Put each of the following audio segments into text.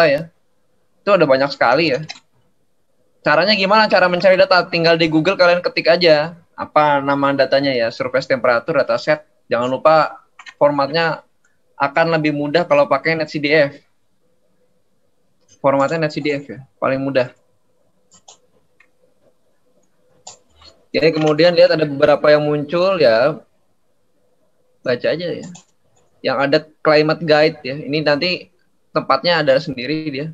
data ya. Itu ada banyak sekali ya. Caranya gimana? Cara mencari data? Tinggal di Google kalian ketik aja. Apa nama datanya ya? Surface temperature dataset. Jangan lupa formatnya akan lebih mudah kalau pakai NetCDF. Formatnya NetCDF ya. Paling mudah. Jadi kemudian lihat ada beberapa yang muncul ya. Baca aja ya. Yang ada climate guide ya. Ini nanti tempatnya ada sendiri dia.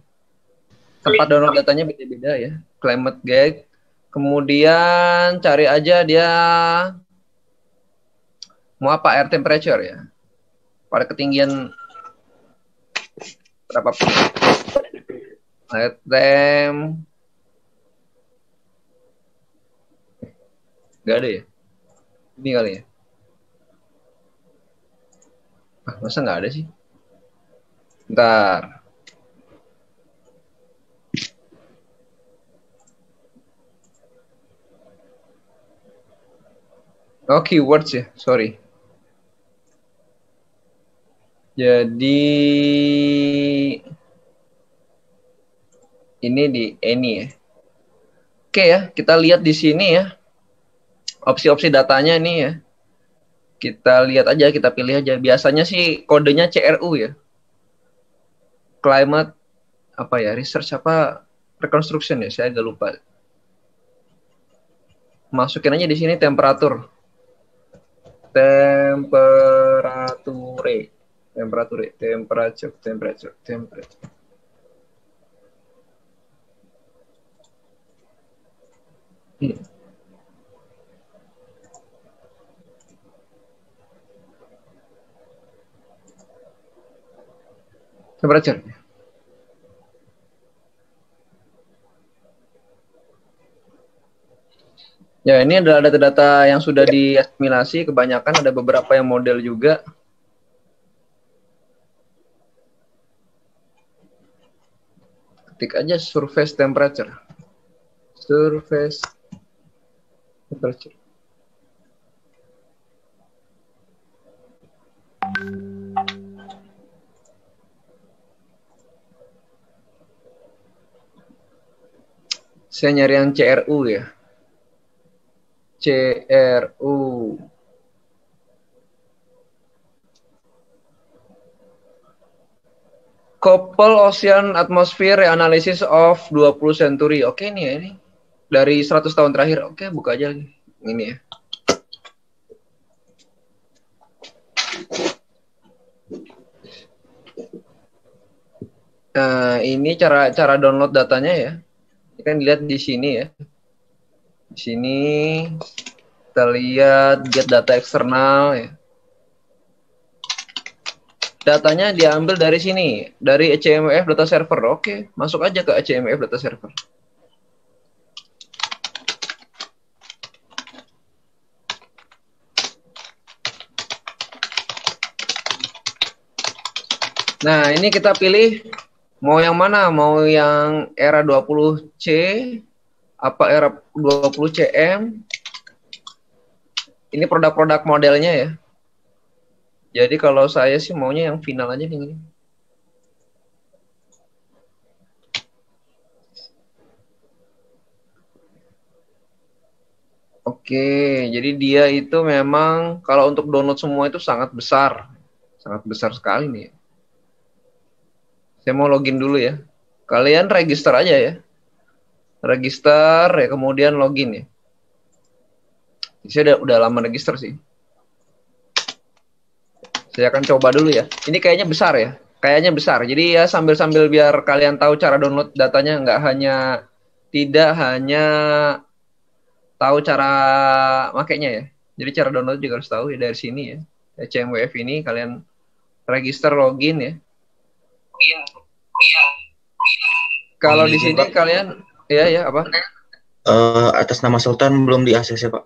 Tempat download datanya beda-beda ya. Climate guide. Kemudian cari aja dia mau apa, air temperature ya. Pada ketinggian berapa pun. Air temp. Gak ada ya. Ini kali ya. Masa nggak ada sih? Bentar. Oh, keywords ya, sorry. Jadi ini di any ya. Oke ya, kita lihat di sini ya. Opsi-opsi datanya ini ya. Kita lihat aja, kita pilih aja. Biasanya sih kodenya CRU ya. Climate apa ya? Research apa? Reconstruction ya, saya agak lupa. Masukin aja di sini temperatur. Temperature. Temperature. Ya, ini adalah data-data yang sudah diasimilasi, kebanyakan ada beberapa yang model juga. Ketik aja surface temperature. Surface temperature. Saya nyari yang CRU ya. CRU. Couple Ocean Atmosphere Reanalysis of 20 Century. Oke nih ya ini. Dari 100 tahun terakhir. Oke, buka aja lagi. Ini ya. Nah, ini cara download datanya ya. Ini kan dilihat di sini ya. Di sini kita lihat get data eksternal ya. Datanya diambil dari sini, dari ECMWF data server. Oke, masuk aja ke ECMWF data server. Nah, ini kita pilih mau yang mana? Mau yang era 20C, apa era 20CM? Ini produk-produk modelnya ya. Jadi kalau saya sih maunya yang final aja nih. Oke, jadi dia itu memang kalau untuk download semua itu sangat besar. Sangat besar sekali nih. Saya mau login dulu ya. Kalian register aja ya. Register ya, kemudian login ya. Saya udah lama register sih. Saya akan coba dulu ya. Ini kayaknya besar ya. Kayaknya besar. Jadi ya sambil-sambil biar kalian tahu cara download datanya, tidak hanya tahu cara makainya ya. Jadi cara download juga harus tahu ya dari sini ya. CMWF ini kalian register login ya. Kalau di sini Pak, kalian ya apa? atas nama Sultan belum di ACC Pak.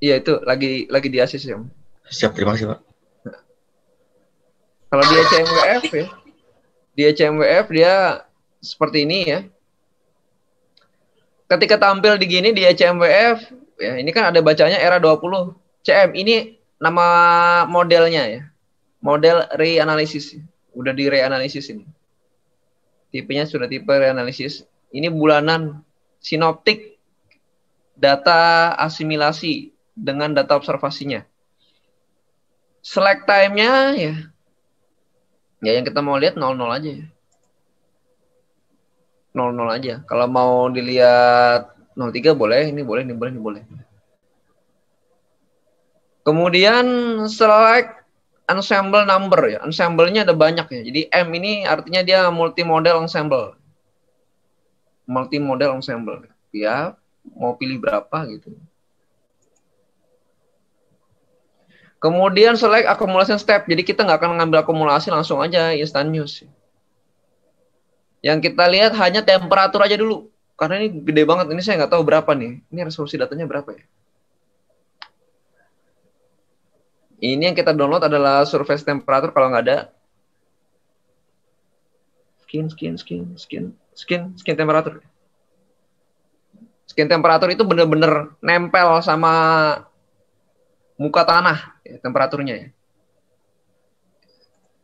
Iya itu lagi di ACC ya. Siap, terima kasih Pak. Kalau di CMWF ya, di CMWF dia seperti ini ya. Ketika tampil di gini di CMWF, ya ini kan ada bacanya era 20 CM. Ini nama modelnya ya. Model reanalysis. Udah di reanalisis ini. Tipenya sudah tipe reanalisis. Ini bulanan sinoptik data asimilasi dengan data observasinya. Select time-nya ya yang kita mau lihat 00 aja ya. 00 aja. Kalau mau dilihat 03 boleh, ini boleh, ini boleh, ini boleh. Kemudian select ensemble number ya. Ensemble-nya ada banyak ya. Jadi M ini artinya dia multimodel ensemble. Multimodel ensemble. Ya, mau pilih berapa gitu. Kemudian select accumulation step. Jadi kita nggak akan ngambil akumulasi langsung aja instant news. Yang kita lihat hanya temperatur aja dulu. Karena ini gede banget. Ini saya nggak tahu berapa nih. Ini resolusi datanya berapa ya? Ini yang kita download adalah surface temperature kalau nggak ada. Skin temperature. Skin temperature itu benar-benar nempel sama muka tanah ya, temperaturnya ya.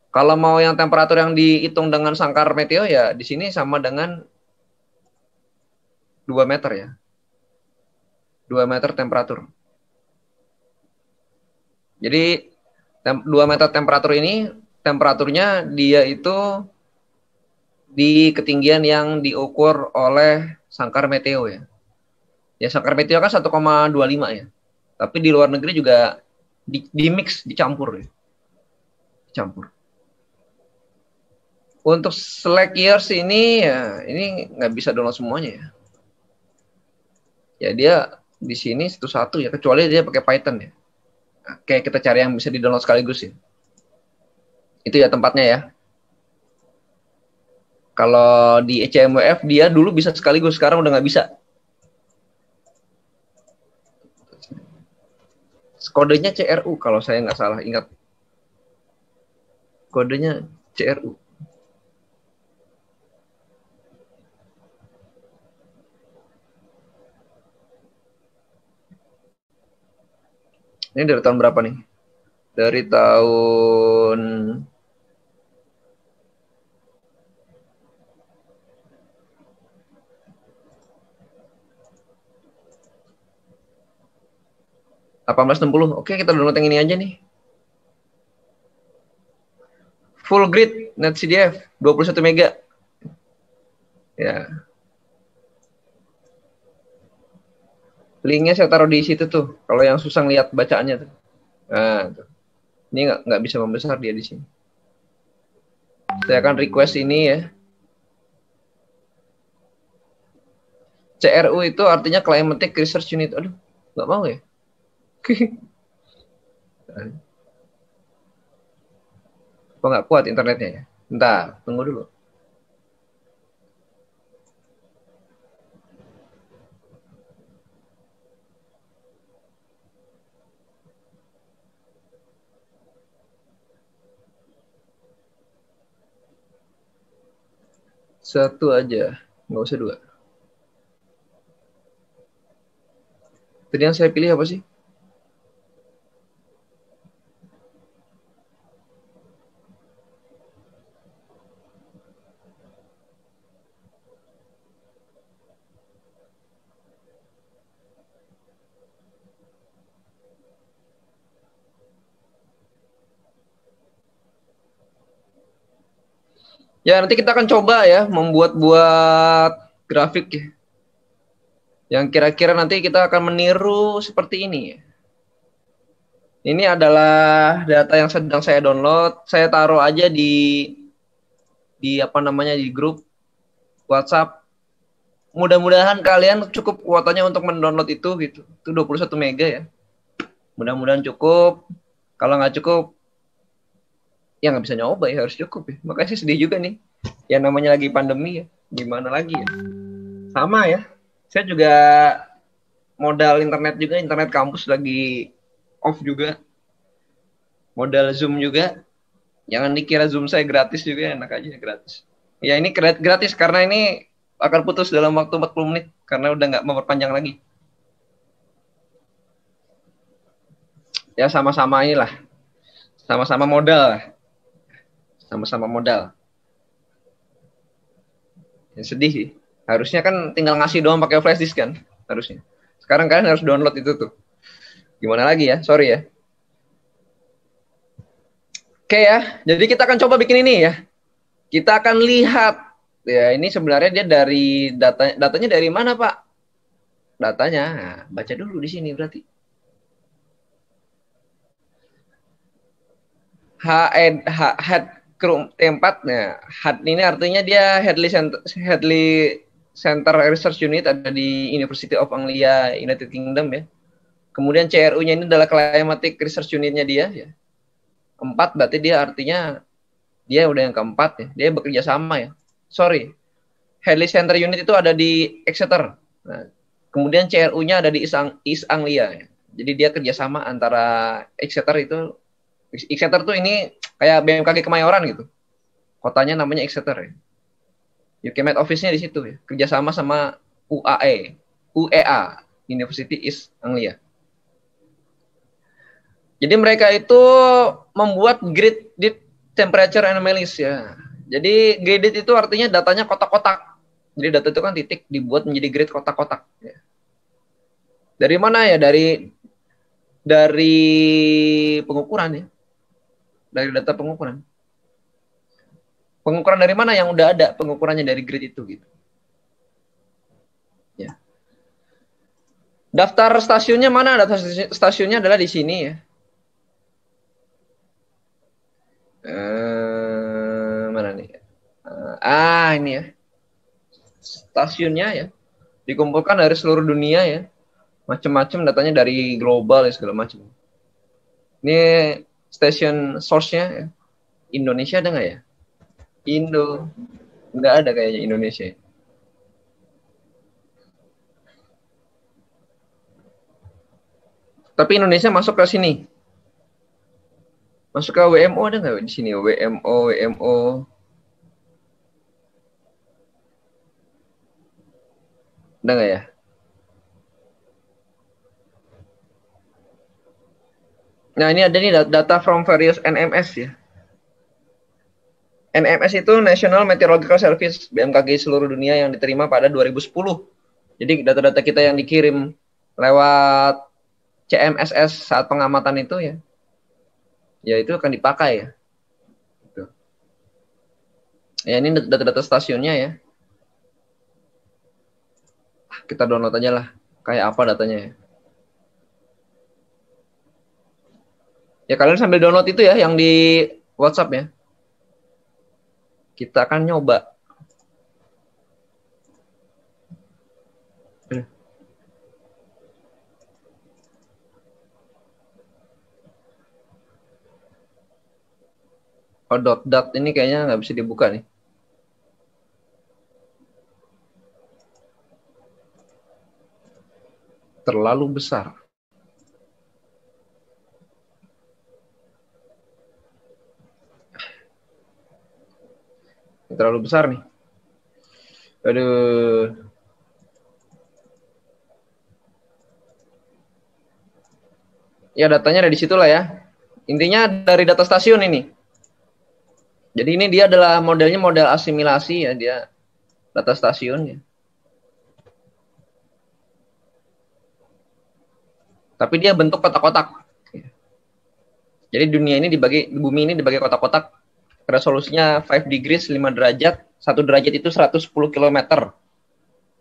Kalau mau yang temperatur yang dihitung dengan sangkar meteo ya di sini sama dengan 2 meter ya. 2 meter temperatur. Jadi 2 meter temperatur ini temperaturnya dia itu di ketinggian yang diukur oleh sangkar meteo ya. Ya sangkar meteo kan 1,25 ya. Tapi di luar negeri juga di mix, dicampur ya. Dicampur. Untuk select years ini ya ini nggak bisa download semuanya ya. Ya dia di sini satu-satu ya, kecuali dia pakai Python ya. Oke, kita cari yang bisa di-download sekaligus ya. Itu ya tempatnya ya. Kalau di ECMWF dia dulu bisa sekaligus, sekarang udah nggak bisa. Kodenya CRU kalau saya nggak salah ingat. Kodenya CRU. Ini dari tahun berapa nih? Dari tahun puluh. Oke, kita download yang ini aja nih. Full grid NetCDF 21 mega. Ya. Linknya saya taruh di situ tuh. Kalau yang susah lihat bacaannya tuh. Nah, tuh. Ini nggak bisa membesar dia di sini. Saya akan request ini ya. CRU itu artinya Climatic Research Unit. Aduh, nggak mau ya. Kok nggak kuat internetnya ya? Bentar, tunggu dulu. Satu aja, nggak usah dua. Tadi yang saya pilih apa sih? Ya, nanti kita akan coba ya membuat-buat grafik ya. Yang kira-kira nanti kita akan meniru seperti ini ya. Ini adalah data yang sedang saya download. Saya taruh aja di apa namanya di grup WhatsApp. Mudah-mudahan kalian cukup kuotanya untuk mendownload itu gitu. Itu 21 mega ya. Mudah-mudahan cukup. Kalau nggak cukup ya nggak bisa nyoba ya, harus cukup ya. Makanya sih sedih juga nih. Yang namanya lagi pandemi ya. Gimana lagi ya? Sama ya. Saya juga modal internet juga, internet kampus lagi off juga. Modal Zoom juga. Jangan dikira Zoom saya gratis juga, enak aja gratis. Ya ini gratis karena ini akan putus dalam waktu 40 menit karena udah nggak memperpanjang lagi. Ya sama-sama inilah. Sama-sama modal lah. Sama-sama modal. Ya, sedih sih. Harusnya kan tinggal ngasih doang pakai flash disk kan, harusnya. Sekarang kalian harus download itu tuh. Gimana lagi ya? Sorry ya. Oke ya, jadi kita akan coba bikin ini ya. Kita akan lihat ya, ini sebenarnya dia dari datanya dari mana, Pak? Datanya, nah, baca dulu di sini berarti. Head T4, nah, head ini artinya dia Hadley Center Research Unit, ada di University of Anglia, United Kingdom ya. Kemudian CRU-nya ini adalah Climatic Research Unit-nya dia ya. 4 berarti dia artinya dia udah yang keempat ya. Dia bekerja sama ya. Sorry. Hadley Center Unit itu ada di Exeter. Nah, kemudian CRU-nya ada di East Anglia ya. Jadi dia kerjasama antara Exeter tuh ini kayak BMKG Kemayoran gitu. Kotanya namanya Exeter ya. UKMed Office-nya di situ ya. Kerjasama sama UEA, University East Anglia. Jadi mereka itu membuat grid temperature analysis ya. Jadi grid itu artinya datanya kotak-kotak. Jadi data itu kan titik dibuat menjadi grid kotak-kotak. Ya. Dari mana ya? Dari pengukuran ya. Dari data pengukuran. Pengukuran dari mana yang udah ada pengukurannya dari grid itu gitu. Ya. Daftar stasiunnya mana? Daftar stasiunnya adalah di sini ya. Mana nih? Ini ya. Stasiunnya ya. Dikumpulkan dari seluruh dunia ya. Macam-macam datanya dari global ya, segala macam. Ini station source-nya ya. Indonesia ada nggak ya? Nggak ada kayaknya Indonesia. Tapi Indonesia masuk ke sini. Masuk ke WMO ada nggak di sini? WMO. Ada nggak ya? Nah, ini ada nih data from various NMS ya. NMS itu National Meteorological Service, BMKG seluruh dunia yang diterima pada 2010. Jadi data-data kita yang dikirim lewat CMSS saat pengamatan itu ya. Ya itu akan dipakai ya. Gitu. Ya ini data-data stasiunnya ya. Kita download aja lah. Kayak apa datanya ya. Ya kalian sambil download itu ya yang di WhatsApp ya. Kita akan nyoba. Oh, dot ini kayaknya nggak bisa dibuka nih. Terlalu besar. Terlalu besar nih. Aduh. Ya datanya ada di situ lah ya. Intinya dari data stasiun ini. Jadi ini dia adalah modelnya model asimilasi ya, dia data stasiun ya. Tapi dia bentuk kotak-kotak. Jadi bumi ini dibagi kotak-kotak. Resolusinya 5 degrees 5 derajat. 1 derajat itu 110 km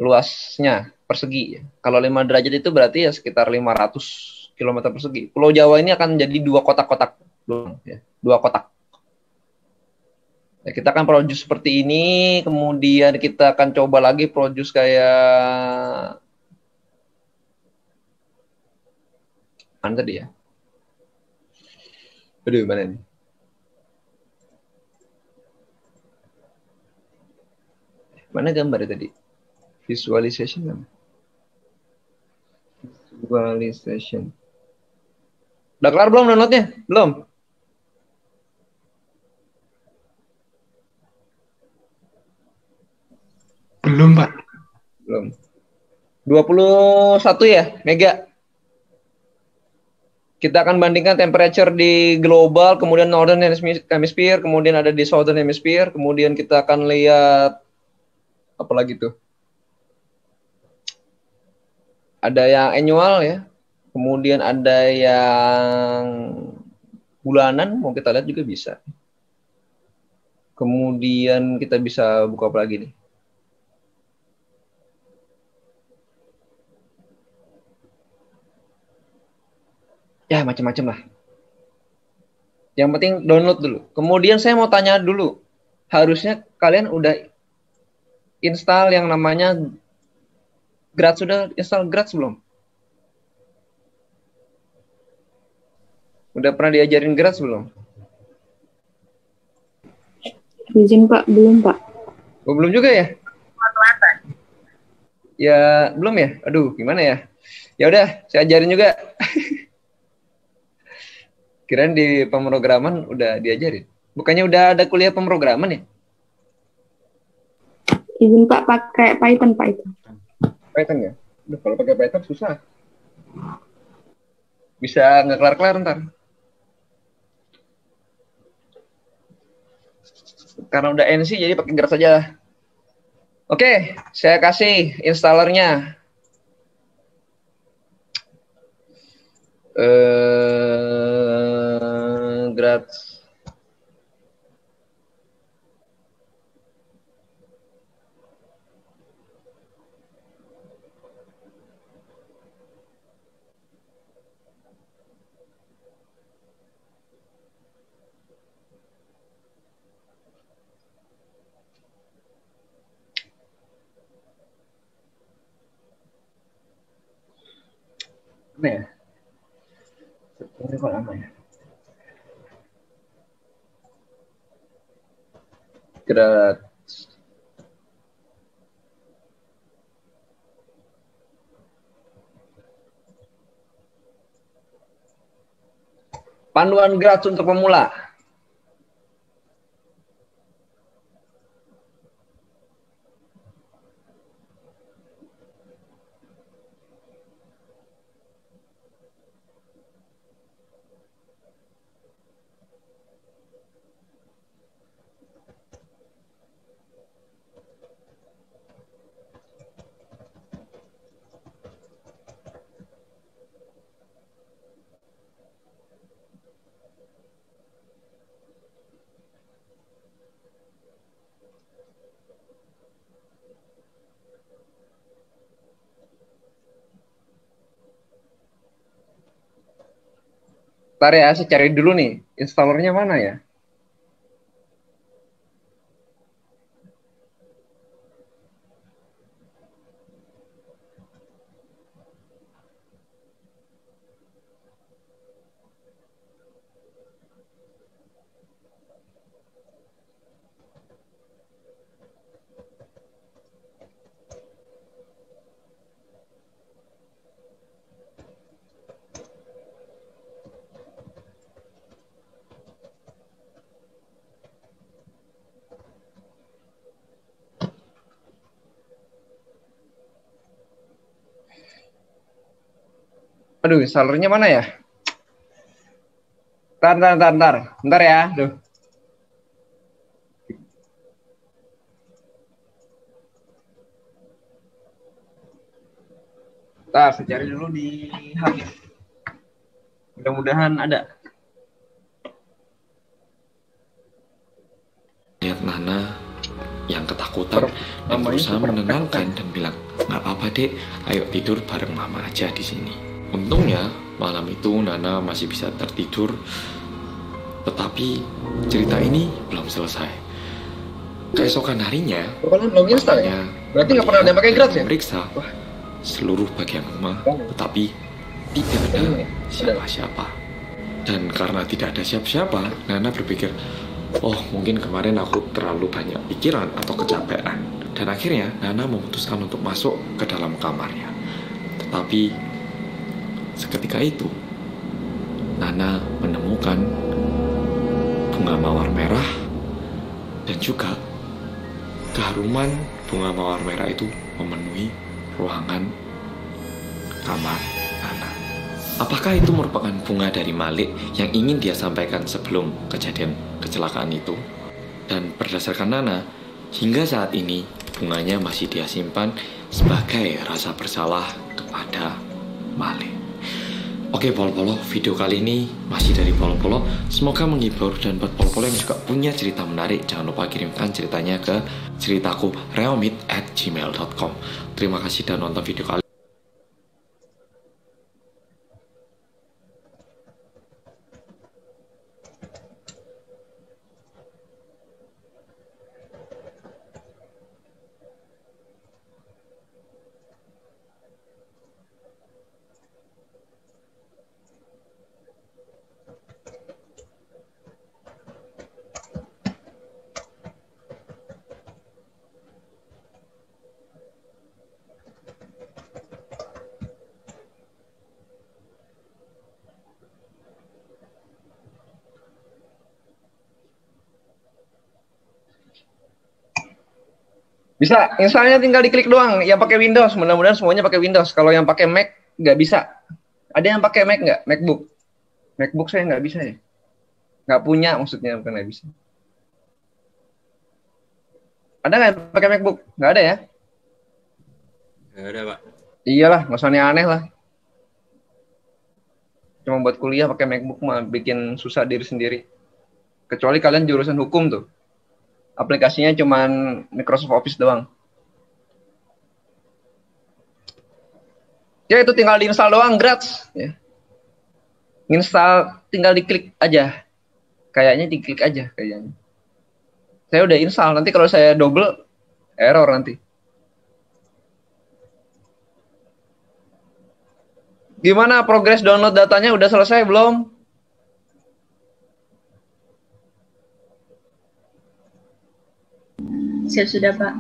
luasnya persegi. Kalau 5 derajat itu berarti ya sekitar 500 km persegi. Pulau Jawa ini akan jadi 2 kotak-kotak. 2 kotak. Ya, kita akan produce seperti ini. Kemudian kita akan coba lagi produce kayak mana tadi ya? Aduh, mana nih? Mana gambar tadi? Visualization kan? Visualization. Udah kelar belum downloadnya? Belum? Belum, Pak. Belum. 21 ya, mega. Kita akan bandingkan temperature di global, kemudian northern hemisphere, kemudian ada di southern hemisphere, kemudian kita akan lihat Apalagi tuh? Ada yang annual ya. Kemudian ada yang bulanan, mau kita lihat juga bisa. Kemudian kita bisa buka apa lagi nih? Ya, macam-macam lah. Yang penting download dulu. Kemudian saya mau tanya dulu. Harusnya kalian udah install yang namanya Graz, sudah install Graz belum? Udah pernah diajarin Graz belum? Izin Pak, belum Pak. Oh, belum juga ya? Ya, belum ya? Aduh, gimana ya? Ya udah, saya ajarin juga. Kirain di pemrograman udah diajarin. Bukannya udah ada kuliah pemrograman ya? Izin Pak, pakai Python Pak itu. Python ya? Duh, kalau pakai Python susah. Bisa nggak kelar-kelar ntar. Karena udah NC jadi pakai Graz saja. Oke, saya kasih installernya. Graz. Mana ya? Ini kok lama ya? Graz. Panduan Graz untuk pemula. Ntar ya, saya cari dulu nih, installernya mana ya? Aduh, installernya mana ya? Ntar ya. Duh. Ntar, saya cari dulu di HP. Mudah-mudahan ada. Lihat Nana yang ketakutan dan berusaha menenangkan dan bilang, nggak apa-apa dek, ayo tidur bareng mama aja di sini. Untungnya malam itu Nana masih bisa tertidur, tetapi cerita ini belum selesai. Keesokan harinya, Kalian belum install ya? Berarti nggak pernah ada yang pakai Graz ya? memeriksa seluruh bagian rumah, tetapi tidak ada siapa-siapa. Dan karena tidak ada siapa-siapa, Nana berpikir, oh mungkin kemarin aku terlalu banyak pikiran atau kecapean. Dan akhirnya Nana memutuskan untuk masuk ke dalam kamarnya. Tetapi seketika itu Nana menemukan bunga mawar merah dan juga keharuman bunga mawar merah itu memenuhi ruangan kamar Nana. Apakah itu merupakan bunga dari Malik yang ingin dia sampaikan sebelum kejadian kecelakaan itu? Dan berdasarkan Nana, hingga saat ini bunganya masih dia simpan sebagai rasa bersalah kepada Male. Oke Polo-Polo, video kali ini masih dari Polo-Polo. Semoga menghibur, dan buat Polo-Polo yang juga punya cerita menarik, jangan lupa kirimkan ceritanya ke ceritaku realmeet@gmail.com. Terima kasih dan nonton video kali. Bisa, installnya tinggal diklik doang. Yang pakai Windows, mudah-mudahan semuanya pakai Windows. Kalau yang pakai Mac nggak bisa. Ada yang pakai Mac nggak? MacBook? MacBook saya nggak bisa ya. Nggak punya, maksudnya bukan nggak bisa. Ada nggak yang pakai MacBook? Nggak ada ya? Nggak ada, Pak. Iyalah, nggak usah aneh lah. Cuma buat kuliah pakai MacBook mah bikin susah diri sendiri. Kecuali kalian jurusan hukum tuh. Aplikasinya cuman Microsoft Office doang. Ya itu tinggal diinstal doang, gratis. Ya. Install tinggal diklik aja. Kayaknya diklik aja kayaknya. Saya udah install, nanti kalau saya double error nanti. Gimana progres download datanya, udah selesai belum? Siap sudah, Pak.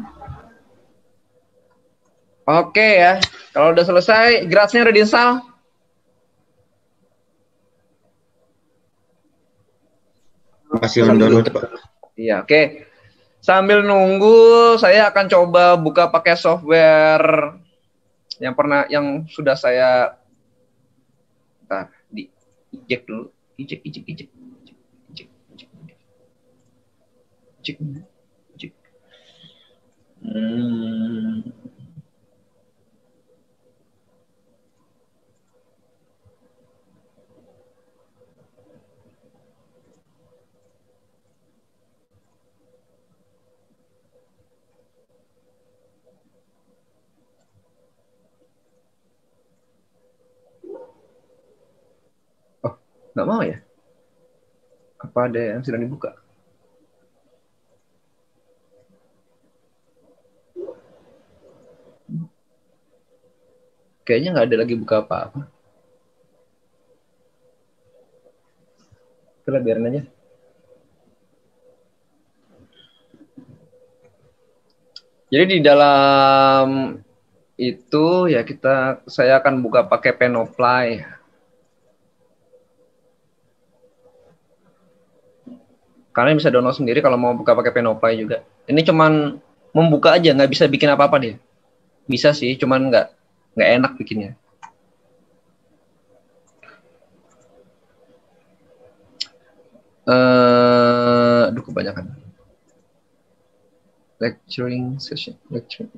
Oke ya, kalau udah selesai, gratsnya udah diinstal. Masih belum download, Pak. Iya, oke. Sambil nunggu, saya akan coba buka pakai software yang sudah saya di eject dulu. Eject. Oh, nggak mau ya? Apa ada yang sedang dibuka? Kayaknya nggak ada lagi buka apa-apa. Kita biarin aja. Jadi di dalam itu ya saya akan buka pakai Penoply. Kalian bisa download sendiri kalau mau buka pakai Penoply juga. Ini cuman membuka aja, nggak bisa bikin apa-apa dia. Bisa sih, cuman nggak enak bikinnya. Aduh kebanyakan. Lecturing session, lecture.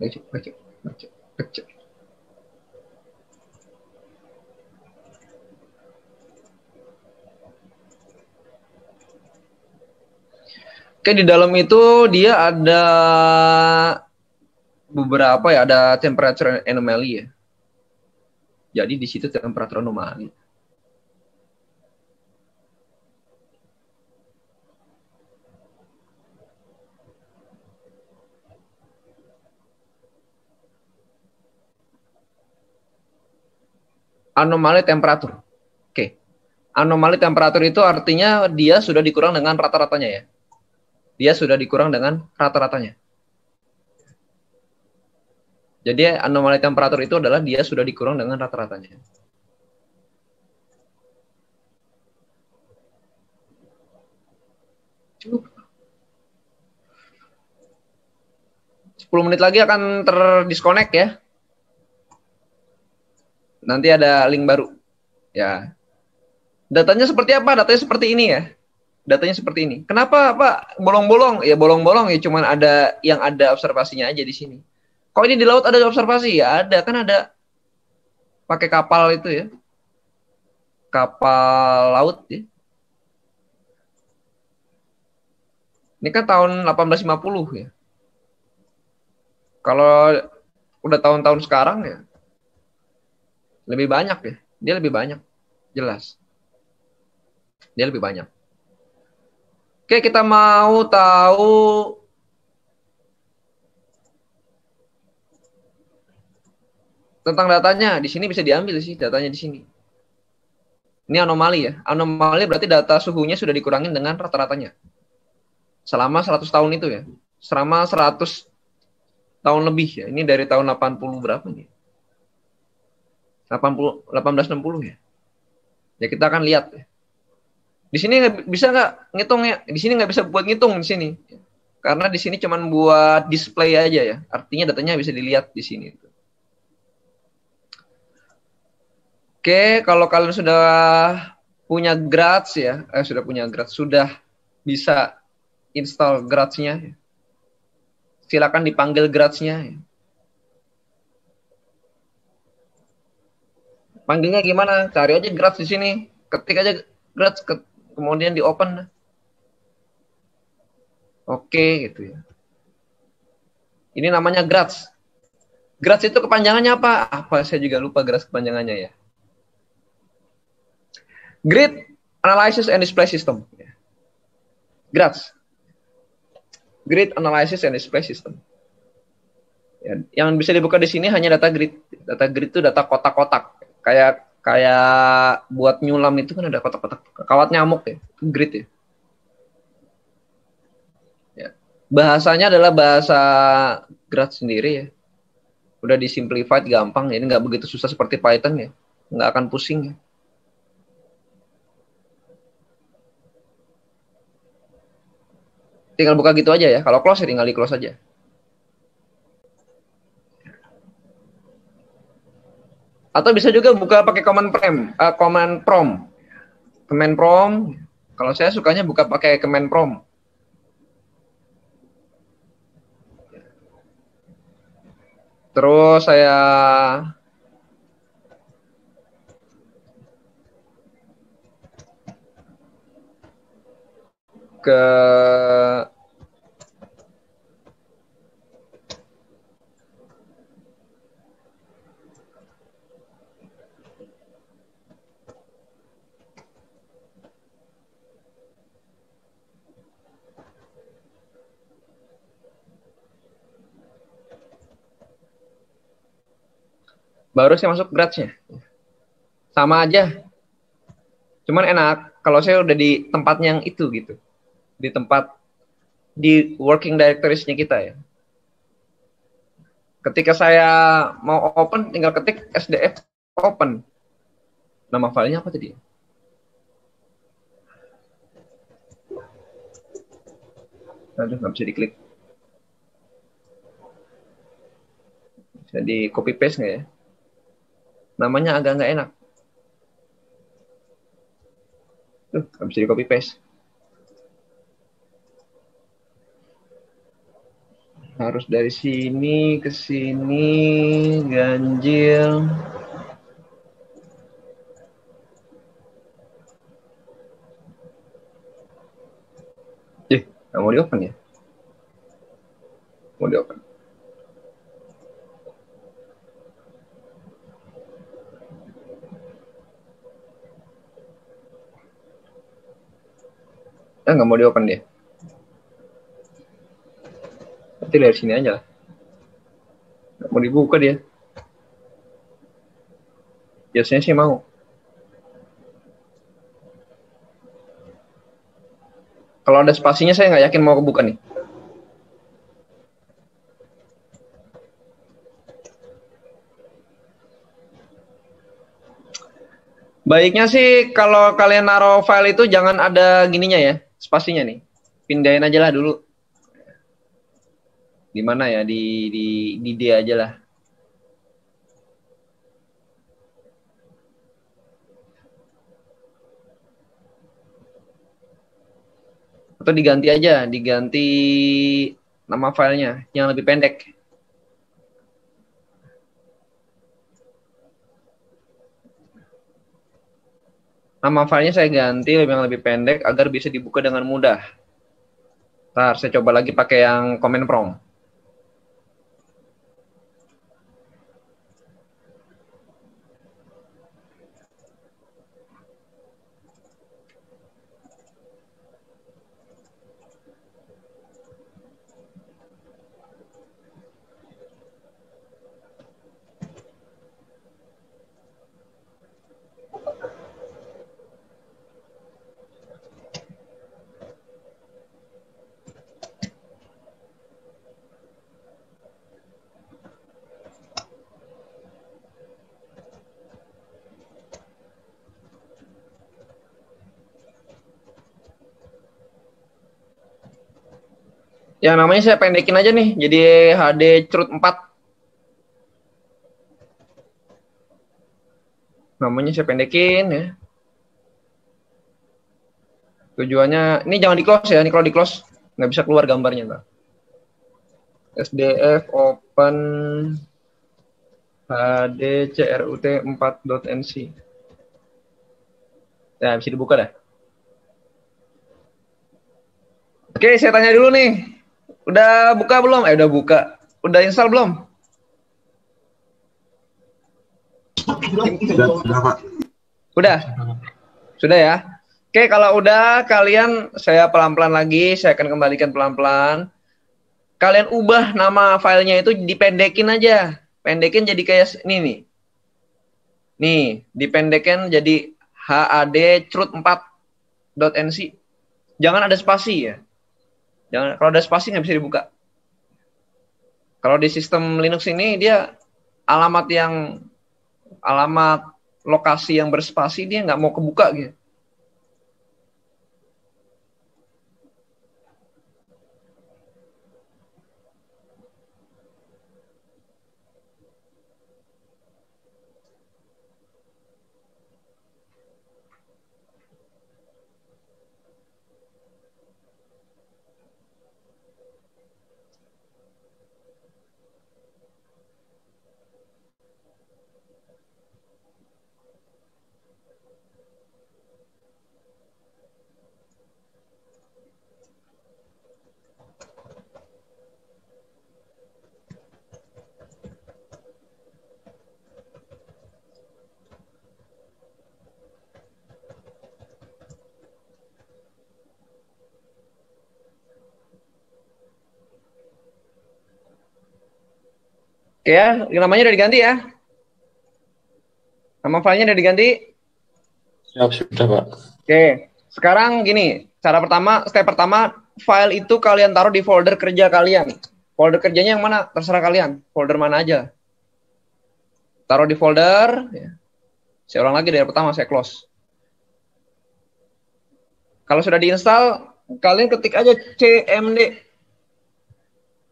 Oke, di dalam itu dia ada beberapa ya, ada temperature anomaly ya. Jadi di situ temperatur anomali. Anomali temperatur. Oke. Anomali temperatur itu artinya dia sudah dikurang dengan rata-ratanya ya. Dia sudah dikurang dengan rata-ratanya. Jadi anomali temperatur itu adalah dia sudah dikurang dengan rata-ratanya. Cukup. 10 menit lagi akan terdisconnect ya. Nanti ada link baru. Ya. Datanya seperti apa? Datanya seperti ini ya. datanya seperti ini. Kenapa Pak bolong-bolong? Ya bolong-bolong ya cuman ada yang ada observasinya aja di sini. Kok ini di laut ada observasi? Ya ada, kan ada pakai kapal itu ya. Kapal laut ya. Ini kan tahun 1850 ya. Kalau udah tahun-tahun sekarang ya lebih banyak ya. Dia lebih banyak. Jelas. Dia lebih banyak. Oke, kita mau tahu tentang datanya. Di sini bisa diambil sih datanya di sini. Ini anomali ya. Anomali berarti data suhunya sudah dikurangin dengan rata-ratanya. Selama 100 tahun itu ya. Selama 100 tahun lebih ya. Ini dari tahun 80 berapa nih? 80 1860 ya. Ya kita akan lihat ya. Di sini bisa nggak ngitung ya? Di sini nggak bisa buat ngitung di sini. Karena di sini cuma buat display aja ya. Artinya datanya bisa dilihat di sini. Oke, kalau kalian sudah punya Grads ya, sudah punya Grads, sudah bisa install Grads-nya, silakan dipanggil Grads-nya. Panggilnya gimana? Cari aja Grads di sini, ketik aja Grads, kemudian di open. Oke, gitu ya. Ini namanya Grads. Grads itu kepanjangannya apa? Apa saya juga lupa Grads kepanjangannya ya. Grid Analysis and Display System. GRADS. Grid Analysis and Display System. Ya, yang bisa dibuka di sini hanya data grid. Data grid itu data kotak-kotak. Kayak buat nyulam itu kan ada kotak-kotak. Kawat nyamuk ya, grid ya. Ya. Bahasanya adalah bahasa GRADS sendiri ya. Udah disimplified gampang, ini nggak begitu susah seperti Python ya. Nggak akan pusing ya. Tinggal buka gitu aja ya. Kalau close ya tinggal di close aja. Atau bisa juga buka pakai command prompt. Command prompt. Kalau saya sukanya buka pakai command prompt. Terus saya ke baru saya masuk GRADS-nya. Sama aja. Cuman enak kalau saya udah di tempatnya yang itu gitu. Di tempat di working directories-nya kita ya. Ketika saya mau open tinggal ketik SDF open. Nama filenya apa tadi? Aduh, nggak bisa diklik. Bisa di copy paste nggak ya? Namanya agak nggak enak. Tuh, nggak bisa di copy paste. Harus dari sini ke sini, ganjil. Nggak mau di open ya? Mau di open. Nggak mau di open dia. Nanti dari sini aja lah. Nggak mau dibuka dia. Biasanya sih mau. Kalau ada spasinya saya nggak yakin mau kebuka nih. Baiknya sih kalau kalian naruh file itu jangan ada gininya ya, spasinya nih. Pindahin aja lah dulu. Di mana ya? Di D aja lah. Atau diganti aja, diganti nama filenya yang lebih pendek. Nama filenya saya ganti yang lebih pendek agar bisa dibuka dengan mudah. Ntar saya coba lagi pakai yang command prompt. Ya namanya saya pendekin aja nih, jadi HD Crud 4. Namanya saya pendekin ya. Tujuannya, ini jangan di close ya, ini kalau di close nggak bisa keluar gambarnya. Ntar. SDF open HDCRUT 4.nc. Ya, bisa dibuka dah. Oke, saya tanya dulu nih. Udah buka belum? Udah buka. Udah install belum? Sudah, Pak. Udah? Sudah ya? Oke, kalau udah kalian, saya pelan-pelan lagi, saya akan kembalikan pelan-pelan. Kalian ubah nama filenya itu dipendekin aja. Pendekin jadi kayak ini nih. Nih, dipendekin jadi hadcrud4.nc. Jangan ada spasi ya. Jangan, kalau ada spasi nggak bisa dibuka. Kalau di sistem Linux ini dia alamat lokasi yang berspasi dia nggak mau kebuka gitu. Oke ya, namanya udah diganti ya. Nama filenya udah diganti. Siap, sudah, Pak. Oke, sekarang gini, step pertama, file itu kalian taruh di folder kerja kalian. Folder kerjanya yang mana? Terserah kalian, folder mana aja. Taruh di folder, ya. Saya ulang lagi dari pertama, saya close. Kalau sudah diinstal, kalian ketik aja cmd,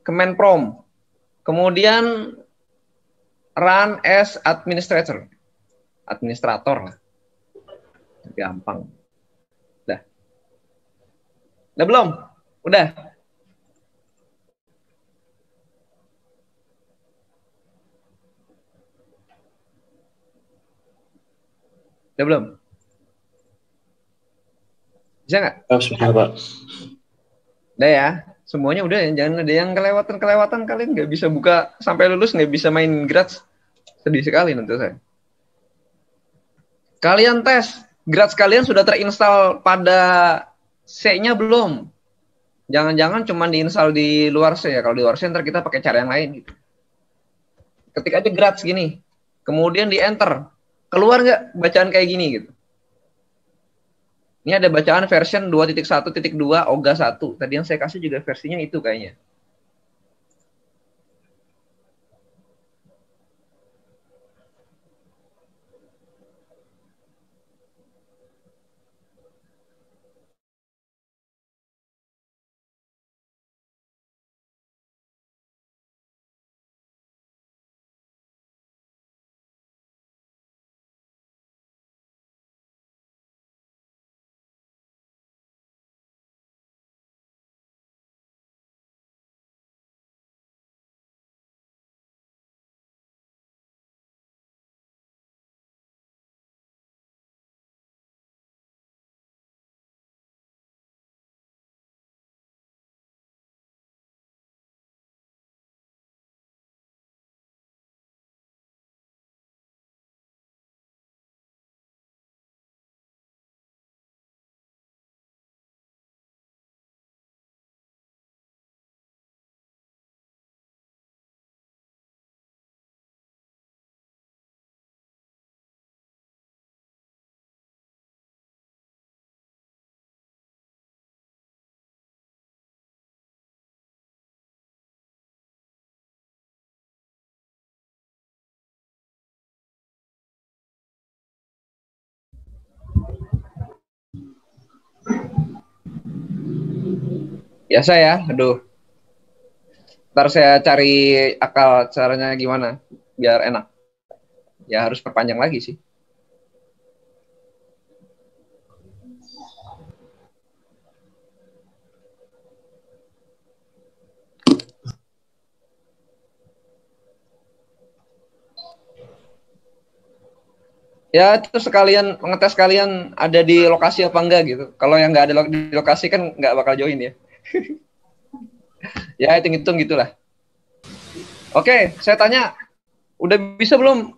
command prompt. Kemudian run as administrator. Administrator lah. Gampang. Udah belum? Udah. Udah belum? Bisa nggak? Sudah, Pak. Udah ya. Semuanya udah ya. Jangan ada yang kelewatan. Kalian nggak bisa buka sampai lulus, nggak bisa main Grats. Sedih sekali nanti saya. Kalian tes. Grats kalian sudah terinstall pada C-nya belum? Jangan-jangan cuma diinstal di luar C ya. Kalau di luar C ntar kita pakai cara yang lain gitu. Ketik aja Grats gini. Kemudian di enter. Keluar nggak bacaan kayak gini gitu. Ini ada bacaan version 2.1.2 OGA 1. Tadi yang saya kasih juga versinya itu kayaknya. Biasa ya, aduh. Ntar saya cari akal caranya gimana biar enak. Ya harus perpanjang lagi sih. Ya itu sekalian ngetes kalian ada di lokasi apa enggak gitu. Kalau yang nggak ada di lokasi kan nggak bakal join ya. Ya hitung-hitung gitulah. Oke, saya tanya, udah bisa belum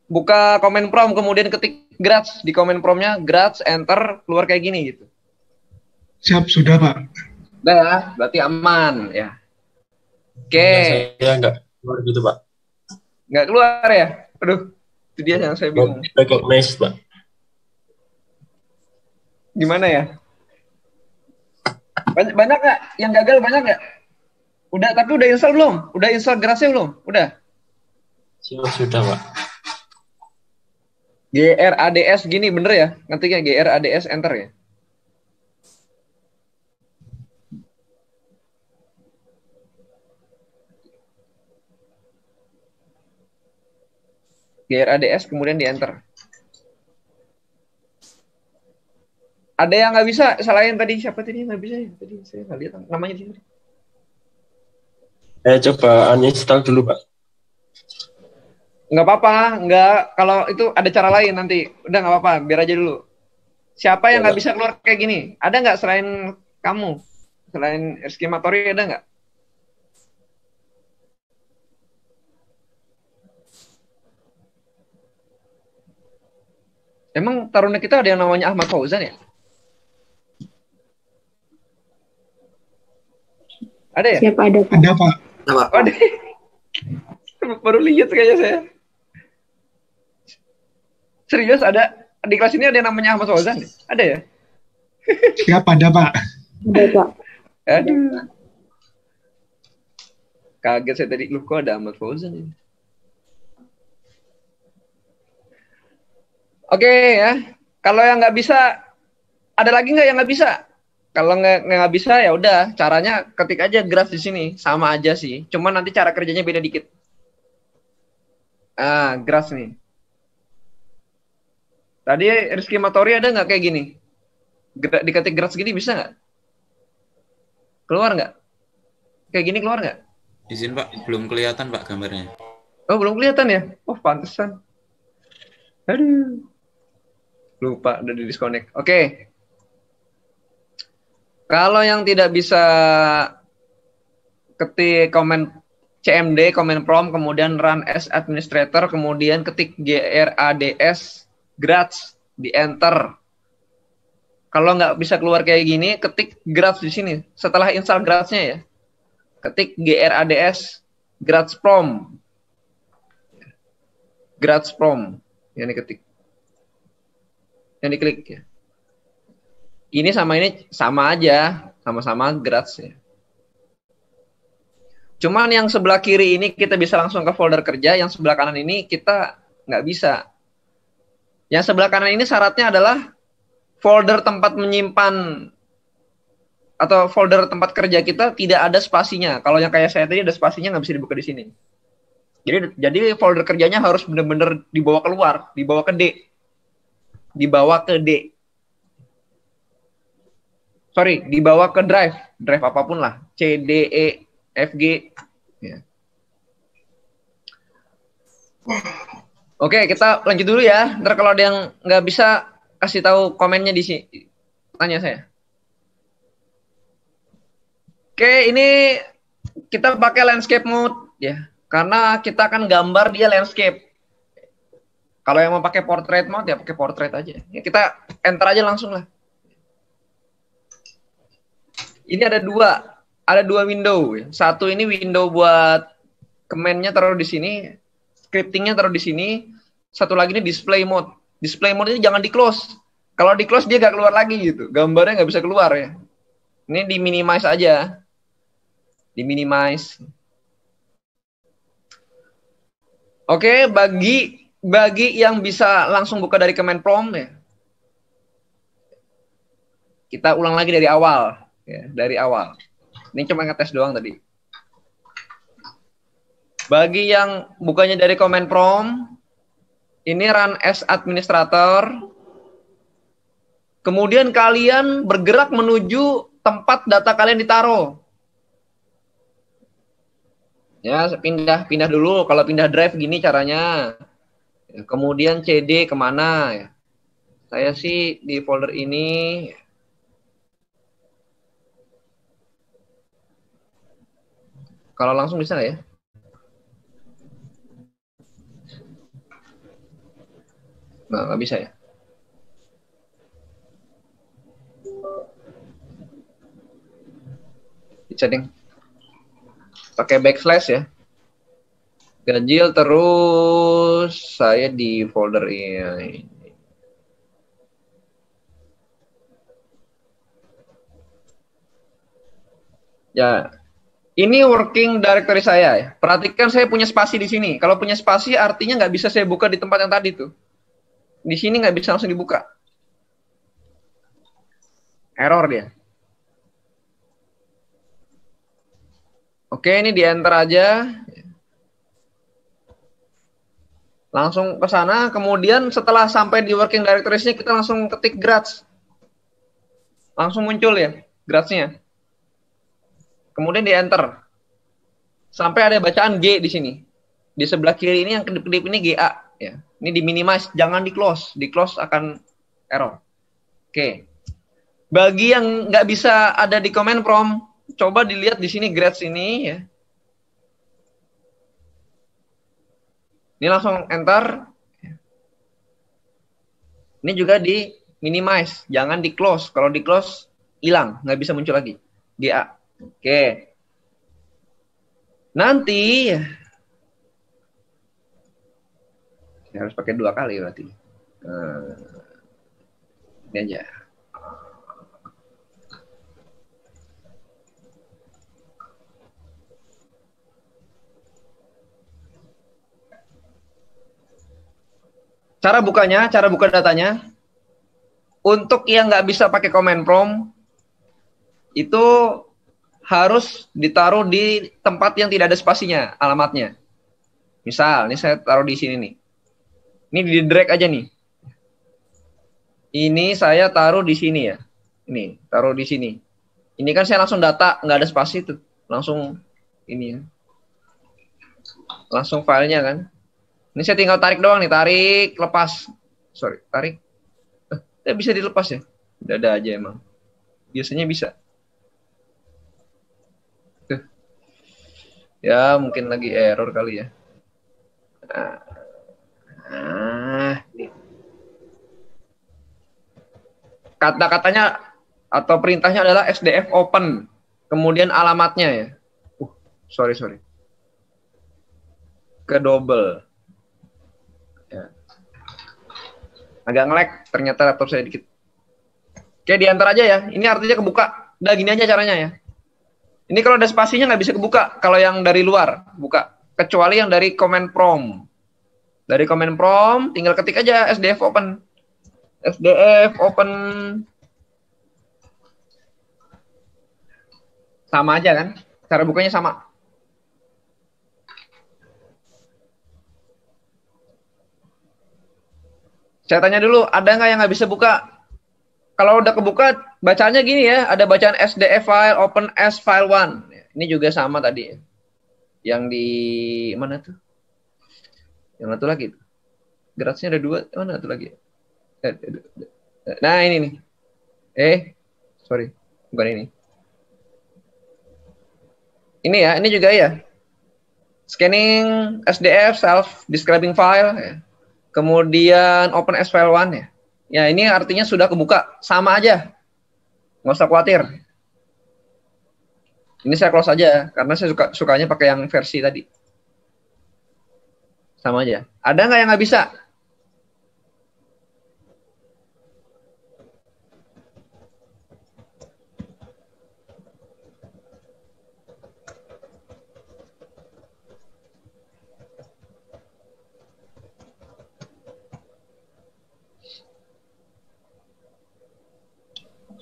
buka komen prom kemudian ketik grats di komen promnya grats enter keluar kayak gini gitu. Siap, sudah Pak. Udah ya, berarti aman ya. Oke. Saya nggak keluar gitu, Pak. Nggak keluar ya? Aduh, itu dia yang saya bingung. Recognize, Pak. Gimana ya? Banyak nggak? Yang gagal banyak nggak? Udah, tapi udah install belum? Udah install Gratsnya belum? Udah. Sudah, Pak. GRADS gini bener ya? Ngetiknya GRADS enter ya? GRADS kemudian di enter. Ada yang nggak bisa selain tadi siapa tadi nggak bisa ya? Tadi saya nggak lihat namanya di sini. Coba uninstall dulu, Pak. Nggak apa-apa, nggak kalau itu ada cara lain nanti. Udah nggak apa-apa, biar aja dulu. Siapa yang nggak bisa keluar kayak gini? Ada nggak selain kamu? Selain eskematori ada nggak? Emang taruna kita ada yang namanya Ahmad Fauzan ya? Ada ya? Siap ada Pak. Ada Pak. Oh, ada. Baru lihat kayaknya saya. Serius ada? Di kelas ini ada yang namanya Ahmad Fauzan? Ada ya? Siap ada Pak. Ada Pak. Aduh. Kaget saya tadi, lu kok ada Ahmad Fauzan ini? Oke ya, kalau yang nggak bisa, ada lagi nggak yang nggak bisa? Kalau nggak bisa ya udah, caranya ketik aja graf di sini, sama aja sih. Cuman nanti cara kerjanya beda dikit. Graf nih. Tadi Rizky Matori ada nggak kayak gini? Diketik graf segini bisa nggak? Keluar nggak? Kayak gini keluar nggak? Izin Pak, belum kelihatan Pak gambarnya. Oh belum kelihatan ya? Oh pantesan. Aduh. Lupa udah di disconnect. Oke. Kalau yang tidak bisa ketik komen CMD, komen prompt, kemudian run as administrator, kemudian ketik GRADS, grats, di enter. Kalau nggak bisa keluar kayak gini, ketik grats di sini. Setelah install gratsnya ya, ketik GRADS, grats prompt. Grats prompt. Yang diketik. Yang diklik ya. Ini sama aja, sama-sama grats ya. Cuman yang sebelah kiri ini kita bisa langsung ke folder kerja, yang sebelah kanan ini kita nggak bisa. Yang sebelah kanan ini syaratnya adalah folder tempat menyimpan atau folder tempat kerja kita tidak ada spasinya. Kalau yang kayak saya tadi ada spasinya nggak bisa dibuka di sini. Jadi folder kerjanya harus benar-benar dibawa keluar, dibawa ke D. Dibawa ke D. Sorry, dibawa ke drive apapun lah, C, D, E, F, G. Ya. Oke, kita lanjut dulu ya. Ntar kalau ada yang nggak bisa, kasih tahu komennya di sini. Tanya saya. Oke, ini kita pakai landscape mode ya, karena kita akan gambar dia landscape. Kalau yang mau pakai portrait mode ya pakai portrait aja. Ya, kita enter aja langsung lah. Ini ada dua window. Satu ini window buat command-nya taruh di sini, scripting-nya taruh di sini. Satu lagi ini display mode. Display mode ini jangan di close. Kalau di close dia nggak keluar lagi gitu. Gambarnya nggak bisa keluar ya. Ini di minimize aja. Di minimize. Oke, bagi yang bisa langsung buka dari command prompt ya. Kita ulang lagi dari awal. ya, dari awal. Ini cuma ngetes doang tadi. Bagi yang bukannya dari command prompt, ini run as administrator. Kemudian kalian bergerak menuju tempat data kalian ditaruh. Ya, pindah dulu. Kalau pindah drive gini caranya. Kemudian CD kemana? Ya. Saya sih di folder ini. Kalau langsung bisa nggak ya? Nah, nggak bisa ya. Setting. Pakai backslash ya. Ganjil terus saya di folder ini. Ya, ini working directory saya ya. Perhatikan saya punya spasi di sini. Kalau punya spasi artinya nggak bisa saya buka di tempat yang tadi tuh. Di sini nggak bisa langsung dibuka. Error dia. Oke, ini di enter aja. Langsung ke sana. Kemudian setelah sampai di working directories-nya kita langsung ketik grats. Langsung muncul ya grats-nya. Kemudian di enter. Sampai ada bacaan G di sini. Di sebelah kiri ini yang kedip-kedip ini GA ya. Ini di minimize, jangan di close. Di close akan error. Oke. Bagi yang nggak bisa ada di command prompt, coba dilihat di sini grades ini ya. Ini langsung enter. Ini juga di minimize, jangan di close. Kalau di close hilang, nggak bisa muncul lagi. GA. Oke. Nanti saya harus pakai 2 kali berarti. Ini aja. Cara bukanya, cara buka datanya. Untuk yang nggak bisa pakai command prompt, itu harus ditaruh di tempat yang tidak ada spasinya, alamatnya. Misal, ini saya taruh di sini nih. Ini di drag aja nih. Ini saya taruh di sini ya. Ini, taruh di sini. Ini kan saya langsung data, nggak ada spasi tuh. Langsung ini ya. Langsung filenya kan. Ini saya tinggal tarik doang nih, tarik, lepas. Sorry, tarik. Bisa dilepas ya? Ada aja emang. Biasanya bisa. Ya, mungkin lagi error kali ya. Kata-katanya atau perintahnya adalah SDF open. Kemudian alamatnya ya. Sorry. Ke double. Ya. Agak nge-lag ternyata laptop saya dikit. Oke, diantar aja ya. Ini artinya kebuka. Udah gini aja caranya ya. Ini kalau ada spasinya nggak bisa kebuka. Kalau yang dari luar, buka. Kecuali yang dari command prompt. Dari command prompt, tinggal ketik aja SDF open. SDF open. Sama aja kan? Cara bukanya sama. Saya tanya dulu, ada nggak yang nggak bisa buka? Kalau udah kebuka, bacanya gini ya, ada bacaan SDF file, open as file 1. Ini juga sama tadi. Yang di, mana tuh? Yang satu lagi. Gratsnya ada 2, mana satu lagi? Nah ini nih. Sorry, bukan ini. Ini ya, ini juga ya. Scanning SDF, self-describing file. Ya. Kemudian open as file 1 ya. Ya, ini artinya sudah kebuka. Sama aja. Nggak usah khawatir. Ini saya close aja, karena saya sukanya pakai yang versi tadi. Sama aja. Ada nggak yang nggak bisa?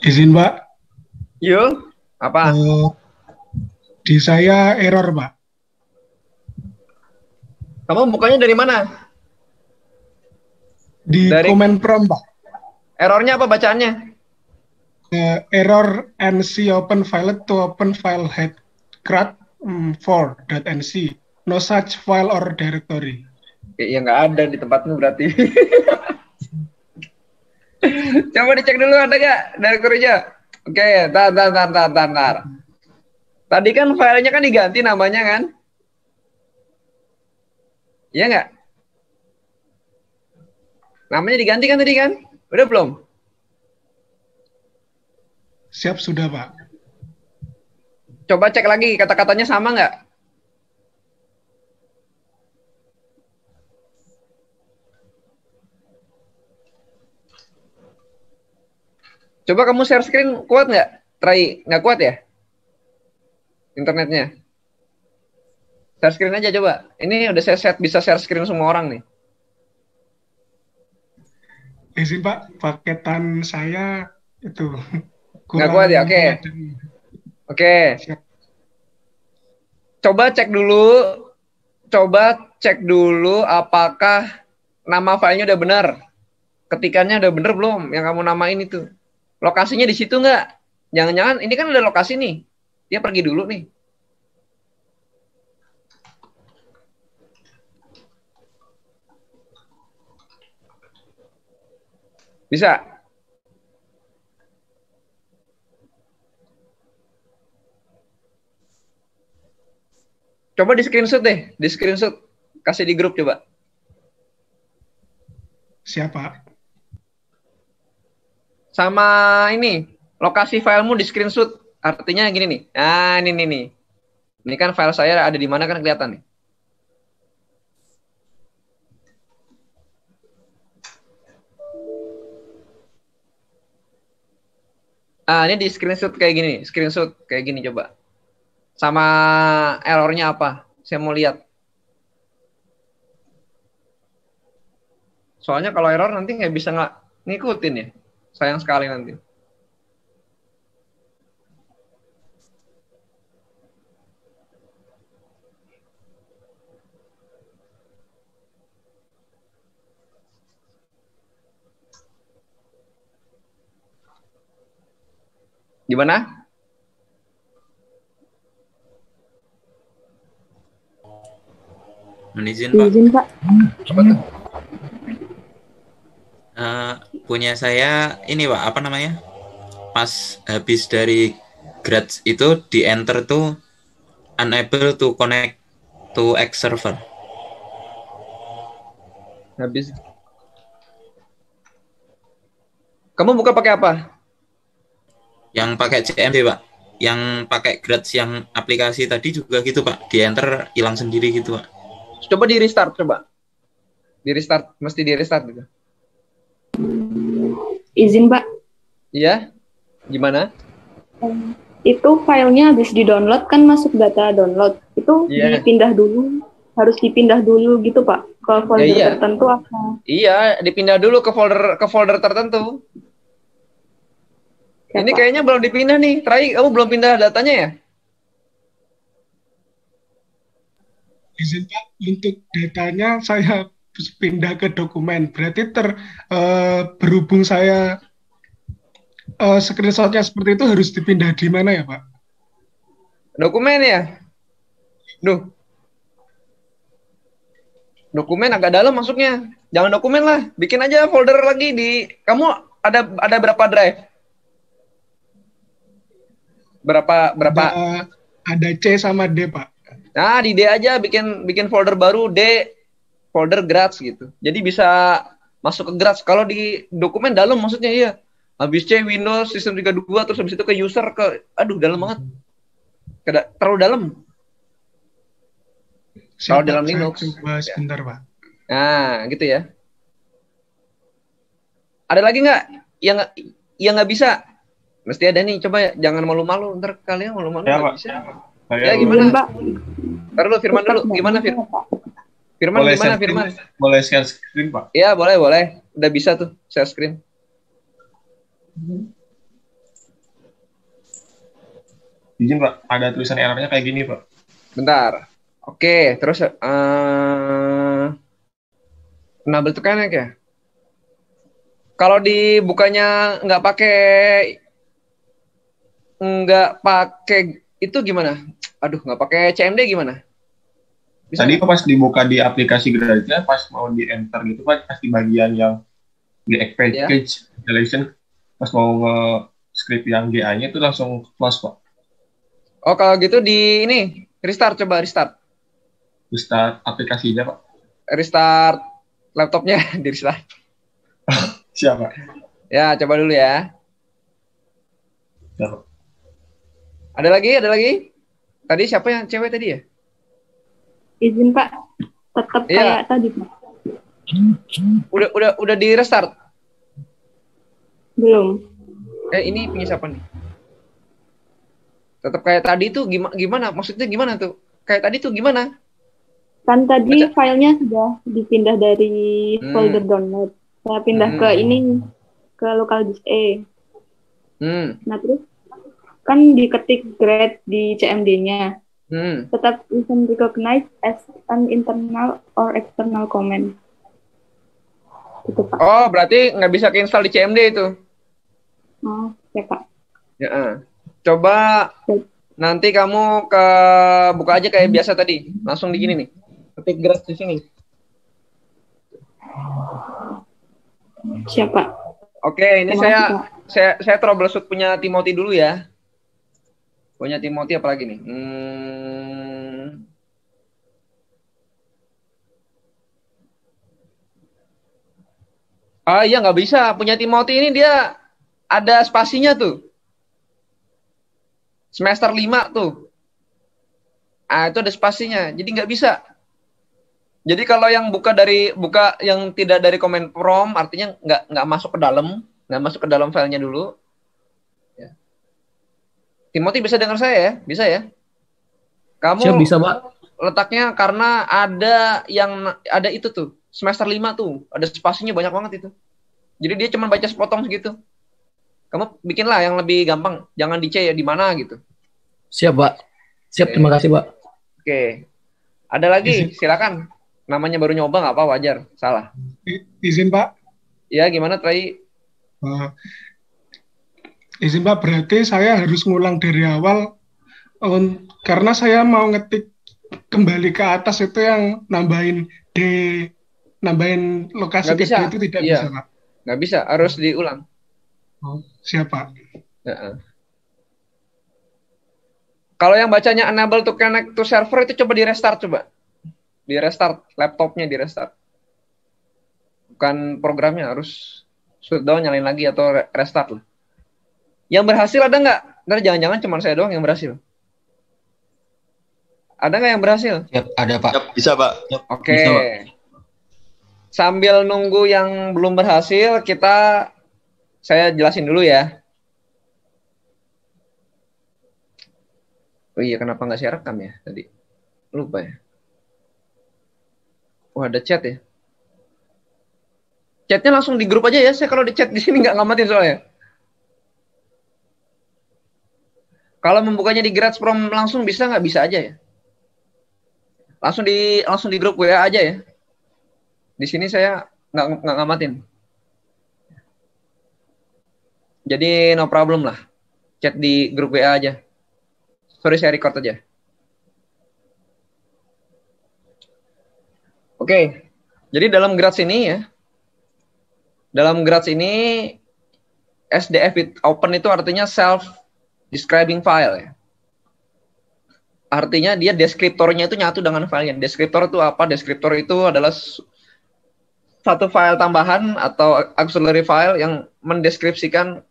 Izin, Pak. Yuk. Apa? Di saya error, Pak. Kamu bukanya dari mana? Di Dari command prompt, Pak. errornya apa bacaannya? Error nc open file to open file head CRUD 4.nc. No such file or directory. Ya nggak ada di tempatmu berarti. Coba dicek dulu ada nggak directory-nya. Oke, tar. Tadi kan filenya kan diganti namanya kan? Iya nggak? Namanya diganti kan tadi kan? Udah belum? Siap sudah, Pak. Coba cek lagi kata-katanya sama nggak? Coba kamu share screen kuat nggak? Try nggak kuat ya? Internetnya. Share screen aja coba. Ini udah saya set bisa share screen semua orang nih. Izin, Pak, paketan saya itu Nggak kuat ya? Oke. Oke. Siap. Coba cek dulu apakah nama filenya udah benar. Ketikannya udah bener belum yang kamu namain itu. Lokasinya di situ nggak? Jangan-jangan ini kan udah lokasi nih. Dia pergi dulu nih. Bisa? Coba di screenshot deh. Di screenshot. Kasih di grup coba. Siapa? Sama ini. Lokasi filemu di screenshot. Artinya gini nih. Nah, ini nih. Ini kan file saya ada di mana kan kelihatan nih. Ini di screenshot kayak gini. Screenshot kayak gini coba. Sama errornya apa? Saya mau lihat. Soalnya kalau error nanti nggak bisa ngikutin ya. Sayang sekali nanti. Gimana? Izin, Pak. Izin, Pak. Apa tuh? Punya saya ini, Pak, apa namanya? Pas habis dari grad itu di enter tuh unable to connect to X server. Habis. Kamu buka pakai apa? Yang pakai CMD, Pak. Yang pakai grads yang aplikasi tadi juga gitu, Pak. Di enter hilang sendiri gitu, Pak. Coba di restart coba. Di restart, mesti di restart gitu. Izin, Pak. Iya? Gimana? Itu filenya habis di-download kan masuk data download. Itu Iya. dipindah dulu, harus dipindah dulu gitu, Pak. Ke folder iya. tertentu apa? Iya, dipindah dulu ke folder tertentu. Ya, Ini Pak. kayaknya belum dipindah nih. Terakhir kamu belum pindah datanya ya? Izin, Pak, untuk datanya saya pindah ke dokumen. Berarti berhubung saya screenshotnya seperti itu harus dipindah di mana ya, Pak? Dokumen ya? Duh. Dokumen agak dalam masuknya. Jangan dokumen lah. Bikin aja folder lagi di... Kamu ada berapa drive? Berapa? Ada C sama D, Pak. Nah, di D aja bikin folder baru D, folder Grads gitu. Jadi bisa masuk ke Grads. Kalau di dokumen dalam maksudnya iya. Habis C Windows System 32 terus habis itu ke user aduh dalam banget. Terlalu dalam. Kalau dalam Linux. Coba sebentar, Pak. Nah, gitu ya. Ada lagi nggak yang nggak bisa? Mesti ada nih. Coba jangan malu-malu. Ntar kalian malu-malu Ya, nggak Pak. bisa. Saya Ya gimana? Izin, Pak. Ntar dulu Firman dulu. Gimana Firman? Firman boleh gimana share screen, Firman? boleh share screen, Pak. Iya boleh. Udah bisa tuh share screen. Izin Pak, ada tulisan errornya kayak gini Pak. Bentar. Oke, terus enable to connect ya. Kalau dibukanya nggak pakai itu gimana? Aduh, nggak pakai CMD gimana? Bisa Tadi nggak? pas dibuka di aplikasi Gradle, pas mau di enter gitu Pak, pas di bagian yang di Ya. package installation, pas mau nge-script yang GA-nya itu langsung close Pak. Oh, kalau gitu di ini coba restart. Start aplikasinya Pak. Restart laptopnya di restart. Siapa? Ya, coba dulu ya. Siapa? Ada lagi? Tadi siapa yang cewek tadi ya? Izin Pak, tetap Iya. kayak tadi Pak. Udah di restart. Belum. Ini punya siapa nih? Tetap kayak tadi tuh gimana? Maksudnya gimana tuh? Kayak tadi tuh gimana? Kan tadi Baca. filenya sudah dipindah dari folder download. Saya pindah ke ini, ke local disk E. Nah terus kan diketik grade di CMD-nya. Tetap isn't recognized as an internal or external comment. Gitu, Pak. Oh, berarti nggak bisa keinstall di CMD itu. Oh, ya Pak. Ya. Coba nanti kamu buka aja kayak biasa tadi. Langsung di gini nih. Ketik grade di sini. Siapa? Oke, ini saya troubleshoot punya Timothy dulu ya. Punya Timothy apa lagi nih? Iya nggak bisa. Punya Timothy ini dia ada spasinya tuh. Semester 5 tuh. Itu ada spasinya. Jadi nggak bisa. Jadi kalau yang buka yang tidak dari command prompt, artinya nggak masuk ke dalam filenya dulu. Ya. Timothy bisa dengar saya ya? Bisa ya? Kamu Siap, bisa Pak. Letaknya karena ada itu tuh semester 5 tuh, ada spasinya banyak banget itu. Jadi dia cuma baca sepotong segitu. Kamu bikinlah yang lebih gampang, jangan di C ya di mana gitu. Siap Pak. Siap, terima kasih Pak. Oke. Ada lagi, silakan. Namanya baru nyoba nggak apa, wajar. Salah. Izin Pak. Ya, gimana Trai? Izin Pak, berarti saya harus ngulang dari awal karena saya mau ngetik kembali ke atas itu yang nambahin lokasi Nggak bisa. itu tidak Iya. bisa Pak. Nggak bisa, harus diulang. Siap Pak. Ya. Kalau yang bacanya enable to connect to server itu coba di restart coba. Di restart laptopnya, di restart. Bukan programnya, harus shutdown, nyalain lagi atau restart lah. Yang berhasil ada nggak? Ntar jangan-jangan cuma saya doang yang berhasil. Ada nggak yang berhasil? Yap, ada Pak. Yap, bisa Pak. Oke. Bisa, Pak. Sambil nunggu yang belum berhasil, saya jelasin dulu ya. Oh iya, kenapa nggak saya rekam ya tadi? Lupa ya. Wah, ada chat ya. Chatnya langsung di grup aja ya. Saya kalau di chat di sini nggak ngamatin soalnya. Kalau membukanya di Grades Prom langsung bisa nggak? Bisa aja ya. Langsung di grup WA aja ya. Di sini saya nggak ngamatin. Jadi no problem lah. Chat di grup WA aja. Sorry, saya record aja. Oke. Jadi dalam Grades ini ya. Dalam Grades ini SDF open itu artinya self describing file ya. Artinya dia deskriptornya itu nyatu dengan filenya. Deskriptor itu apa? Deskriptor itu adalah satu file tambahan atau auxiliary file yang mendeskripsikan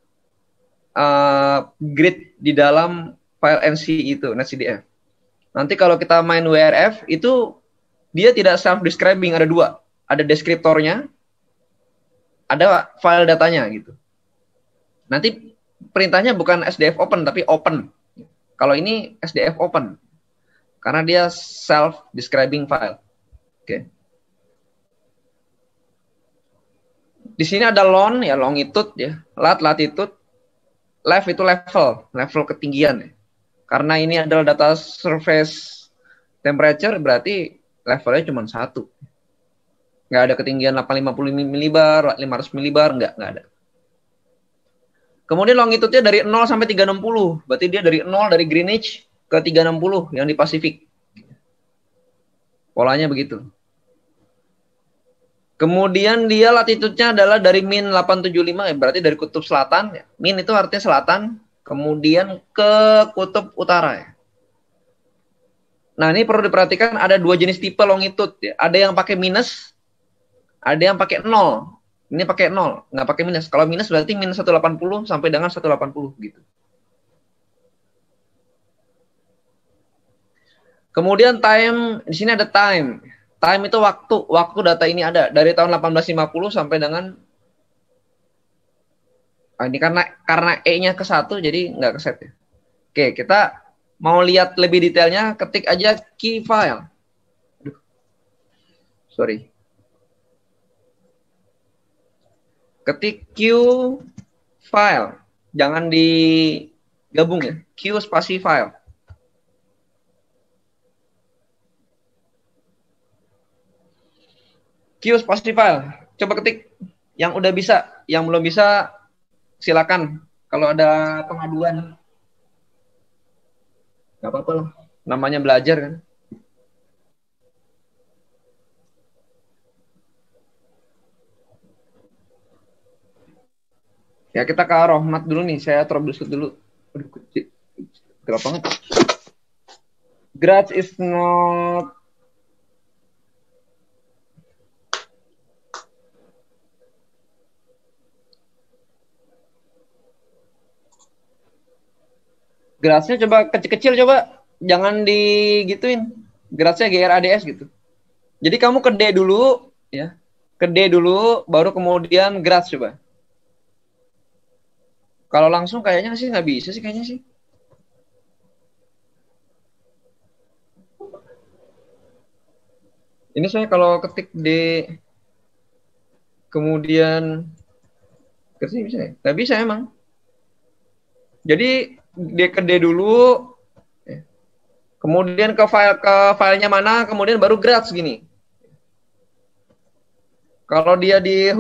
grid di dalam file NC itu, NetCDF. Nanti kalau kita main WRF itu dia tidak self-describing, ada dua. Ada deskriptornya, ada file datanya gitu. Nanti perintahnya bukan SDF open, tapi open. Kalau ini SDF open. Karena dia self-describing file. Oke. Di sini ada long, ya longitude ya. Lat, latitude. Left itu level ketinggian ya. Karena ini adalah data surface temperature, berarti levelnya cuma 1. Nggak ada ketinggian 850 milibar, 500 milibar, nggak ada. Kemudian longitude-nya dari 0 sampai 360. Berarti dia dari 0 dari Greenwich ke 360 yang di Pasifik. Polanya begitu. Kemudian dia latitude-nya adalah dari min 875, berarti dari kutub selatan. Min itu artinya selatan, kemudian ke kutub utara. Nah, ini perlu diperhatikan ada 2 jenis tipe longitude. Ada yang pakai minus, ada yang pakai 0. Ini pakai 0, nggak pakai minus. Kalau minus berarti min 180 sampai dengan 180 gitu. Kemudian time, di sini ada time. Time itu waktu data ini ada dari tahun 1850 sampai dengan ini karena E-nya ke 1 jadi nggak keset ya. Oke, kita mau lihat lebih detailnya, ketik aja key file. Sorry. Ketik Q file. Jangan digabung ya. Q spasi file. Q spasi file. Coba ketik yang udah bisa, yang belum bisa silakan. Kalau ada pengaduan, nggak apa-apa lah. Namanya belajar kan. Ya kita ke Rohmat dulu nih. Saya troubleshoot dulu. Aduh, kecil. Gelap banget. Grad is not Gradsnya coba kecil-kecil, coba jangan digituin. Gradsnya GRADS gitu. Jadi kamu ke D dulu, ya, ke D dulu, baru kemudian grads coba. Kalau langsung kayaknya sih nggak bisa sih kayaknya sih. Ini saya kalau ketik D, kemudian kesini bisa ya? Nggak bisa emang. Jadi D ke D dulu, kemudian ke filenya mana, kemudian baru grads gini. Kalau dia di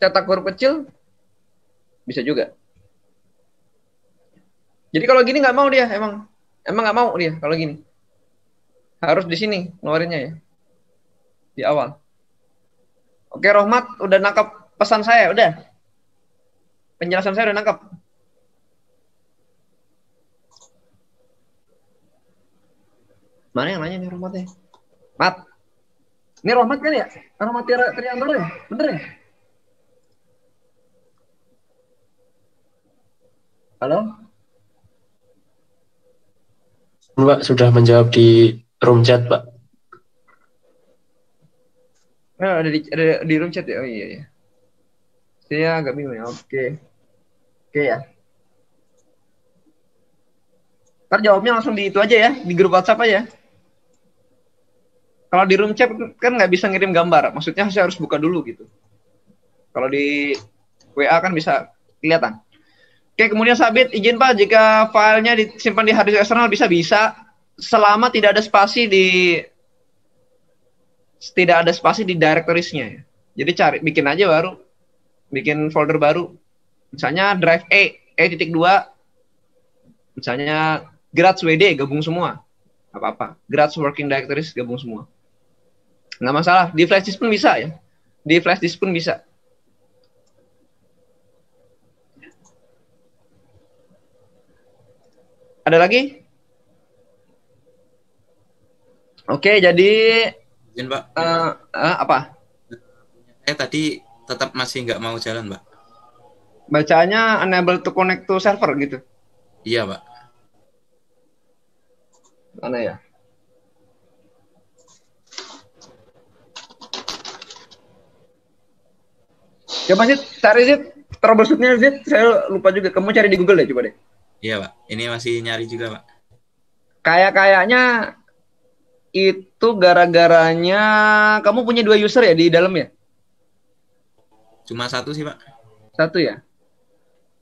cetak huruf kecil, bisa juga. Jadi kalau gini nggak mau dia, emang nggak mau dia kalau gini. Harus di sini ngeluarinnya ya, di awal. Oke, Rohmat udah nangkap pesan saya, udah. Penjelasan saya udah nangkap. Mana yang nanya nih Rohmatnya? Mat. Ini Rohmat kan ya? Rohmat Triantoro ya? Bener ya? Halo? Mbak sudah menjawab di room chat, Pak. Ada di room chat ya? Oh iya ya. Saya agak bingung ya. Oke ya. Ntar jawabnya langsung di itu aja ya, di grup WhatsApp aja. Kalau di room chat kan nggak bisa ngirim gambar, maksudnya saya harus buka dulu gitu. Kalau di WA kan bisa kelihatan. Oke, kemudian Sabit, izin Pak, jika filenya disimpan di hard disk eksternal bisa, selama tidak ada spasi di directories-nya. Jadi bikin aja baru, bikin folder baru. Misalnya drive E.2, misalnya grads WD gabung semua, apa-apa. Grads working directories gabung semua. Nggak masalah, di flash disk pun bisa ya. Di flash disk pun bisa. Ada lagi? Oke, jadi Izin, Pak. Apa? Saya tadi tetap masih nggak mau jalan, Pak. Bacanya unable to connect to server gitu? Iya, Pak. Mana ya? Coba Zid, cari Zid, troubleshootnya Zid, saya lupa juga. Kamu cari di Google deh, coba deh. Iya, Pak. Ini masih nyari juga, Pak. Kayaknya itu gara-garanya kamu punya 2 user ya di dalam ya? Cuma 1 sih, Pak. 1 ya?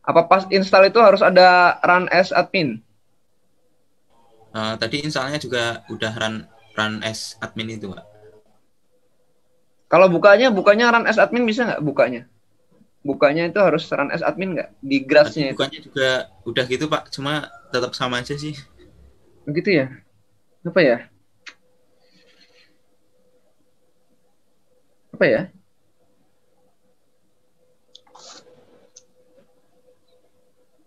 Apa pas install itu harus ada run as admin? Tadi installnya juga udah run as admin itu, Pak. Kalau bukanya run as admin bisa nggak bukanya? Bukanya itu harus run as admin nggak di Grass-nya itu? Bukanya juga udah gitu, Pak. Cuma tetap sama aja sih. Begitu ya? Apa ya? Apa ya?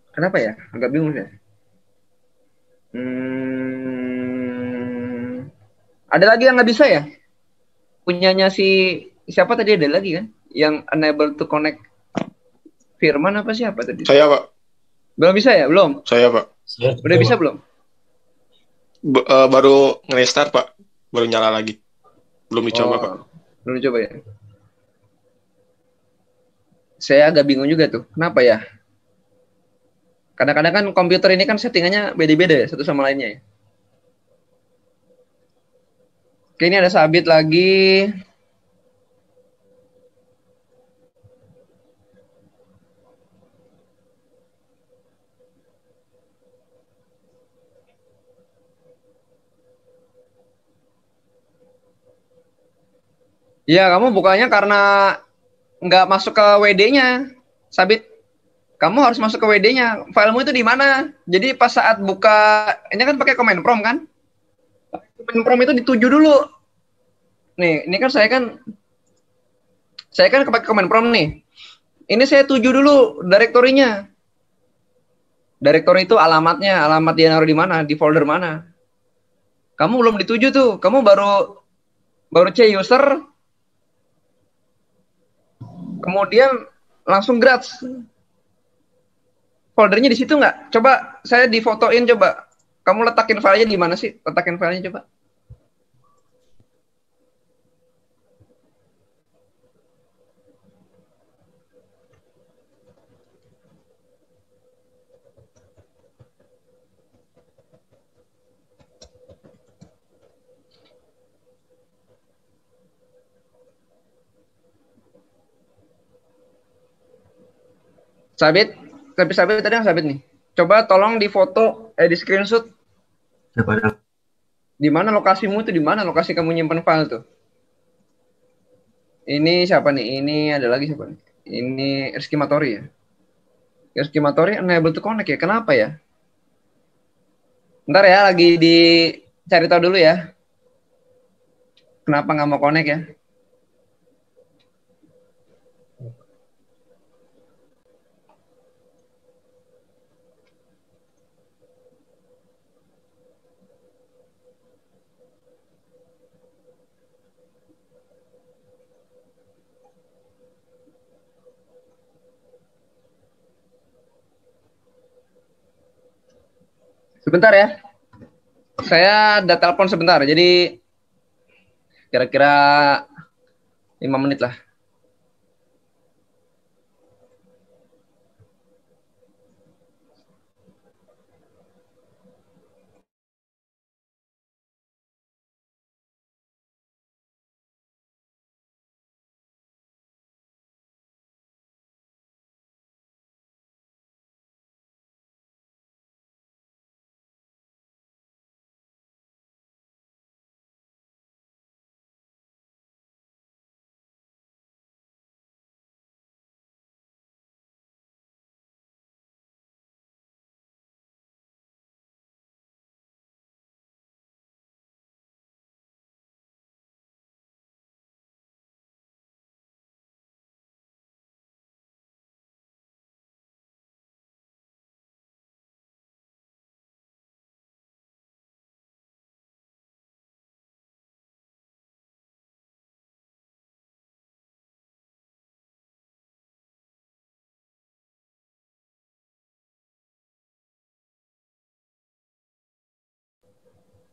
Kenapa ya? Agak bingung ya. Ada lagi yang nggak bisa ya? Punyanya si siapa tadi, ada lagi kan? Yang unable to connect. Firman apa siapa tadi? Saya, Pak. Belum bisa ya? Belum? Saya, Pak. Udah bisa belum? Baru nge-restart, Pak. Baru nyala lagi. Belum dicoba, Pak. Belum dicoba ya? Saya agak bingung juga tuh. Kenapa ya? Kadang-kadang kan komputer ini kan settingannya beda-beda ya, satu sama lainnya ya. Oke, ini ada Sabit lagi. Ya, kamu bukanya karena nggak masuk ke WD-nya, Sabit. Kamu harus masuk ke WD-nya. Filemu itu di mana? Jadi pas saat buka, ini kan pakai command prompt kan? Command prompt itu dituju dulu. Nih, ini kan saya kan pakai command prompt nih. Ini saya tuju dulu direktorinya. Direktori itu alamatnya, alamat dia naruh di mana, di folder mana. Kamu belum dituju tuh, kamu baru C user, kemudian langsung Grads. Foldernya di situ nggak? Coba saya difotoin coba. Kamu letakin filenya di mana sih? Letakin filenya coba. Sabit, tapi Sabit tadi yang Sabit nih. Coba tolong difoto, di screenshot. Di mana lokasimu itu, di mana lokasi kamu nyimpen file tuh? Ini siapa nih? Ini ada lagi siapa nih? Ini Rizky Matori ya. Rizky Matori unable to connect ya. Kenapa ya? Ntar ya, lagi dicari tahu dulu ya. Kenapa nggak mau connect ya? Sebentar ya. Saya ada telepon sebentar. Jadi kira-kira 5 menit lah.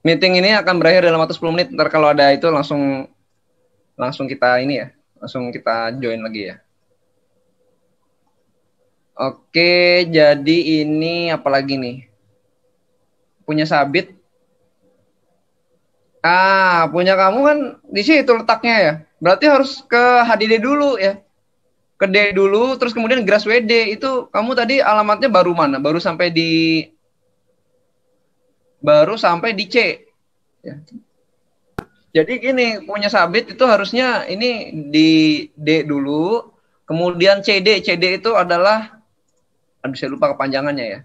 Meeting ini akan berakhir dalam waktu 10 menit. Ntar kalau ada itu langsung kita ini ya. Langsung kita join lagi ya. Oke, jadi ini apa lagi nih? Punya Sabit. Punya kamu kan di situ letaknya ya. Berarti harus ke HDD dulu ya. Ke D dulu, terus kemudian Grass WD. Itu kamu tadi alamatnya baru mana? Baru sampai di baru sampai di C. Ya. Jadi gini, punya sabit itu harusnya ini di D dulu, kemudian CD. CD itu adalah, aduh saya lupa kepanjangannya ya.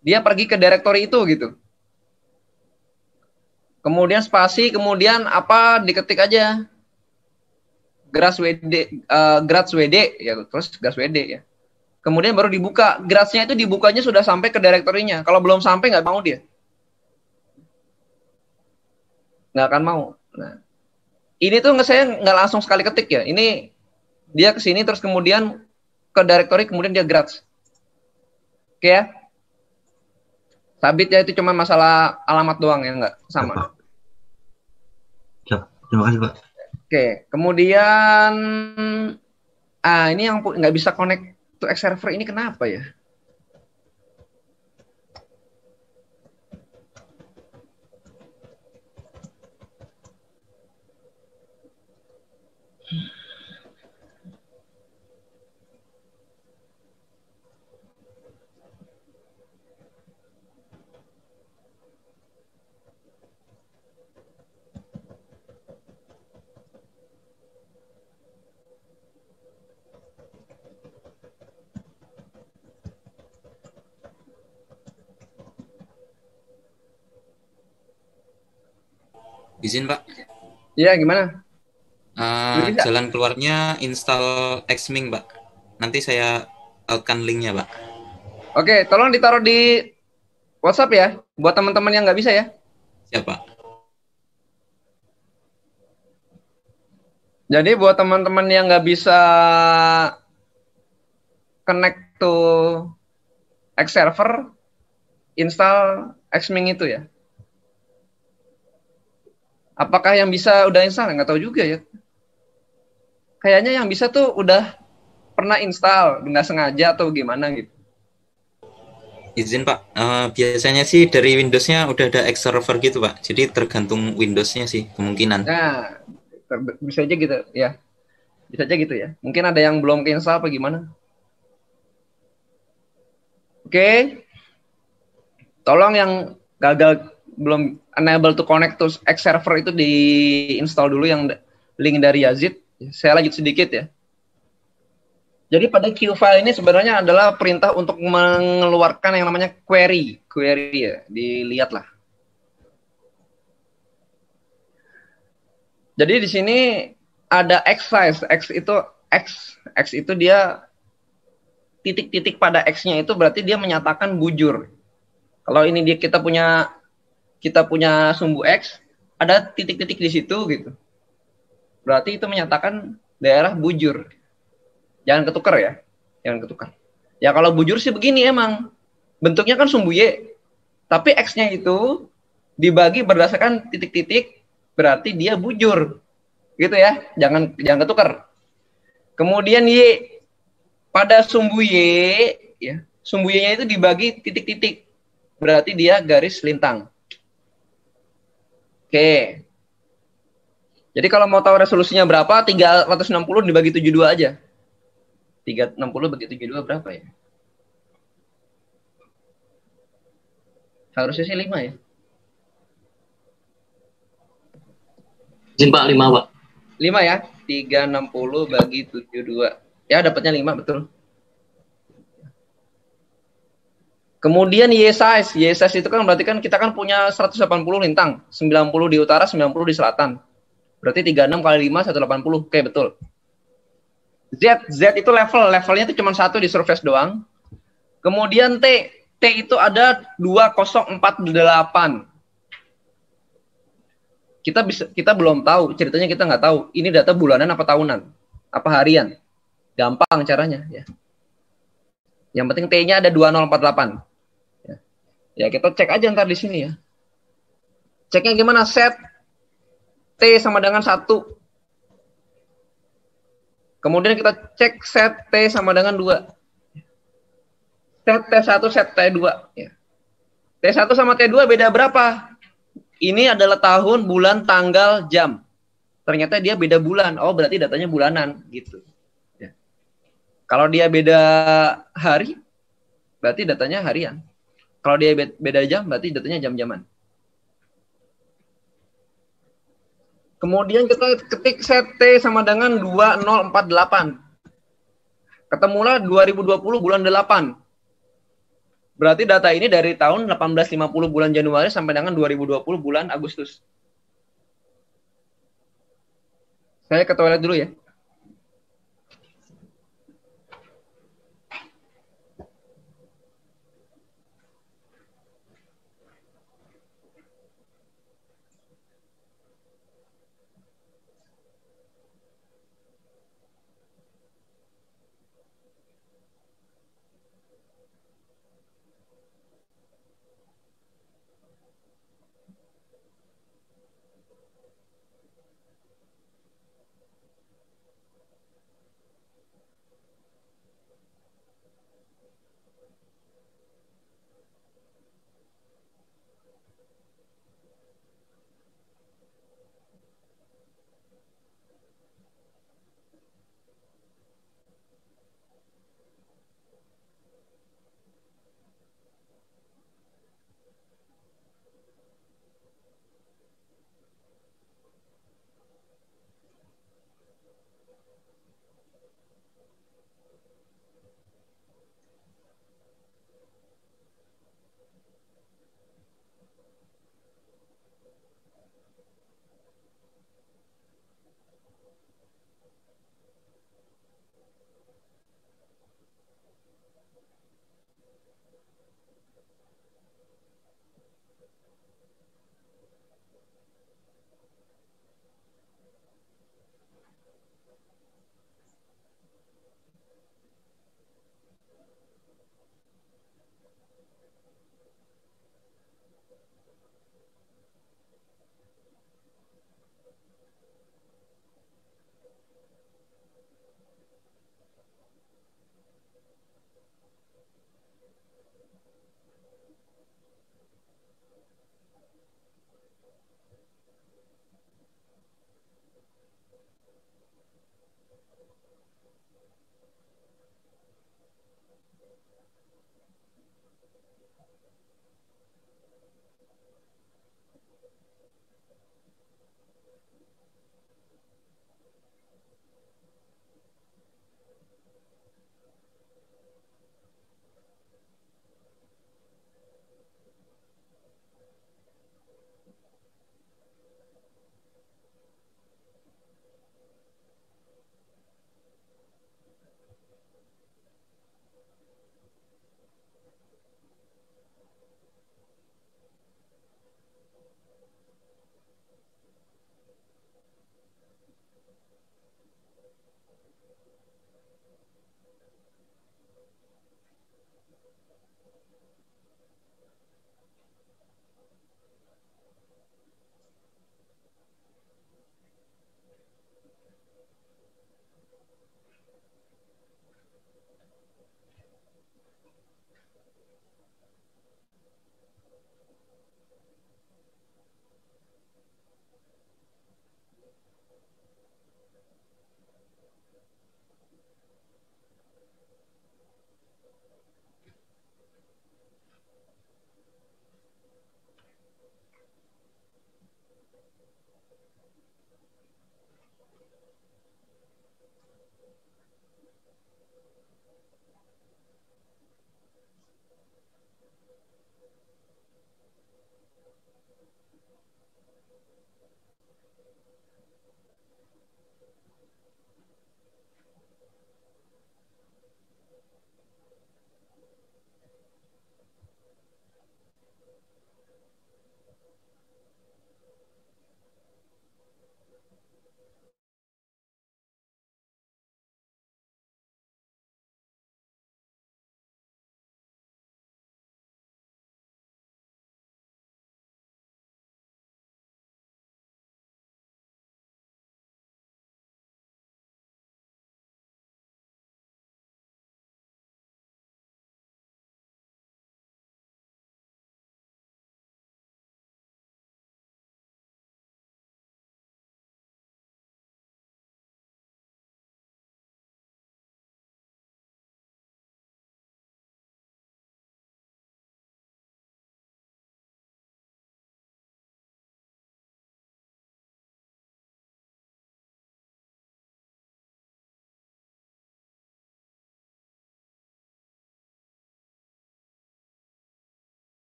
Dia pergi ke directory itu gitu. Kemudian spasi, kemudian apa diketik aja. Grads WD, Grads WD ya, terus Grads WD ya. Kemudian baru dibuka. Gradsnya itu dibukanya sudah sampai ke directory-nya. Kalau belum sampai nggak mau dia. Nggak akan mau. Nah, ini tuh saya nggak langsung sekali ketik ya. Ini dia ke sini terus kemudian ke directory, kemudian dia grads. Oke ya. Sabitnya itu cuma masalah alamat doang ya, nggak sama. Ya, terima kasih Pak. Oke, kemudian ini yang nggak bisa connect to X server ini kenapa ya? Izin Pak. Iya, gimana? Jalan keluarnya install Xming Pak. Nanti saya akan linknya Pak. Oke, tolong ditaruh di WhatsApp ya, buat teman-teman yang nggak bisa ya. Siapa? Jadi buat teman-teman yang nggak bisa connect to X server, install Xming itu ya. Apakah yang bisa udah install? Nggak tahu juga ya. Kayaknya yang bisa tuh udah pernah install, nggak sengaja atau gimana gitu. Izin Pak, biasanya sih dari Windows-nya udah ada X server gitu Pak. Jadi tergantung Windows-nya sih kemungkinan. Nah, bisa aja gitu ya. Bisa aja gitu ya. Mungkin ada yang belum ke-install apa gimana. Oke. Tolong yang gagal belum enable to connect to X server itu di-install dulu yang link dari Yazid. Saya lanjut sedikit ya. Jadi pada queue file ini sebenarnya adalah perintah untuk mengeluarkan yang namanya query. Query ya, dilihatlah. Jadi di sini ada X size. X itu dia titik-titik pada X-nya itu berarti dia menyatakan bujur. Kalau ini kita punya sumbu X, ada titik-titik di situ gitu. Berarti itu menyatakan daerah bujur. Jangan ketukar ya. Jangan ketukar. Ya kalau bujur sih begini emang. Bentuknya kan sumbu Y. Tapi X-nya itu dibagi berdasarkan titik-titik, berarti dia bujur. Gitu ya. Jangan ketukar. Kemudian Y pada sumbu Y, ya, sumbu Y-nya itu dibagi titik-titik. Berarti dia garis lintang. Oke. Jadi kalau mau tahu resolusinya berapa, 360 dibagi 72 aja. 360 bagi 72 berapa ya? Harusnya sih 5 ya. Izin Pak, 5 Pak. 5 ya? 360 bagi 72. Ya dapatnya 5 betul. Kemudian Y size. Y size itu kan berarti kan kita kan punya 180 lintang. 90 di utara, 90 di selatan. Berarti 36 kali 5, 180. Oke, betul. Z itu levelnya itu cuma 1 di surface doang. Kemudian T itu ada 2048. Kita belum tahu, ceritanya kita nggak tahu. Ini data bulanan apa tahunan? Apa harian? Gampang caranya ya. Yang penting T-nya ada 2048. Ya, kita cek aja ntar di sini ya. Ceknya gimana? Set T sama dengan 1. Kemudian kita cek set T sama dengan 2. Set T1, set T2. Ya. T1 sama T2 beda berapa? Ini adalah tahun, bulan, tanggal, jam. Ternyata dia beda bulan. Oh, berarti datanya bulanan. Gitu. Ya. Kalau dia beda hari, berarti datanya harian. Kalau dia beda jam, berarti datanya jam-jaman. Kemudian kita ketik set T sama dengan 2048. Ketemulah 2020 bulan 8. Berarti data ini dari tahun 1850 bulan Januari sampai dengan 2020 bulan Agustus. Saya ke toilet dulu ya.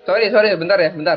Sorry, bentar ya, bentar.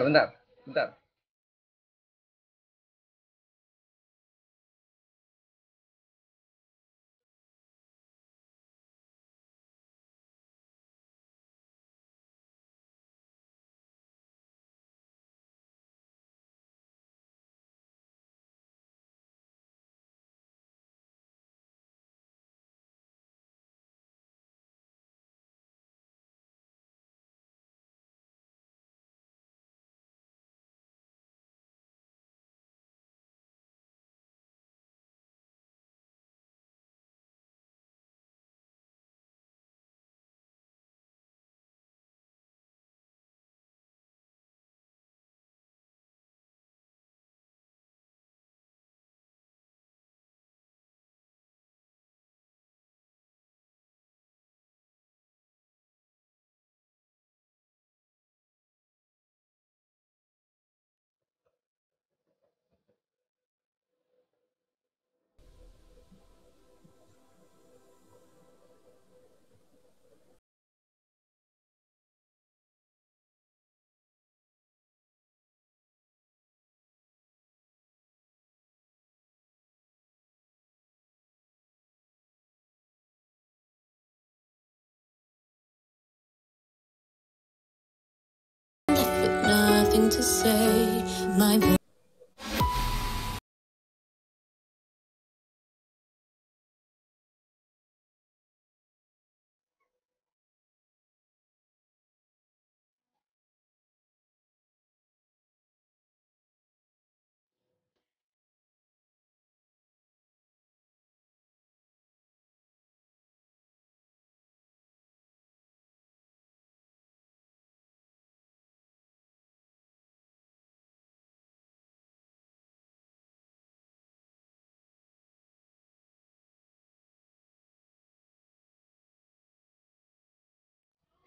Nothing to say, my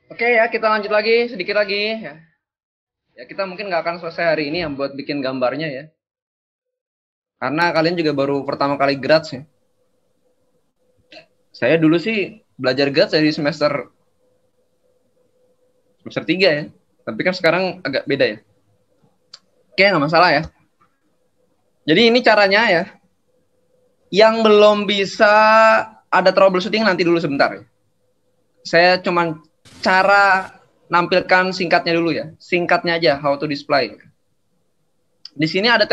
Oke ya, kita lanjut lagi sedikit lagi ya. Ya kita mungkin nggak akan selesai hari ini yang buat bikin gambarnya ya. Karena kalian juga baru pertama kali grad ya. Saya dulu sih belajar grad dari semester 3 ya. Tapi kan sekarang agak beda ya. Oke, nggak masalah ya. Jadi ini caranya ya. Yang belum bisa ada troubleshooting nanti dulu sebentar ya. Saya cuman cara nampilkan singkatnya dulu ya. Singkatnya aja, how to display. Di sini ada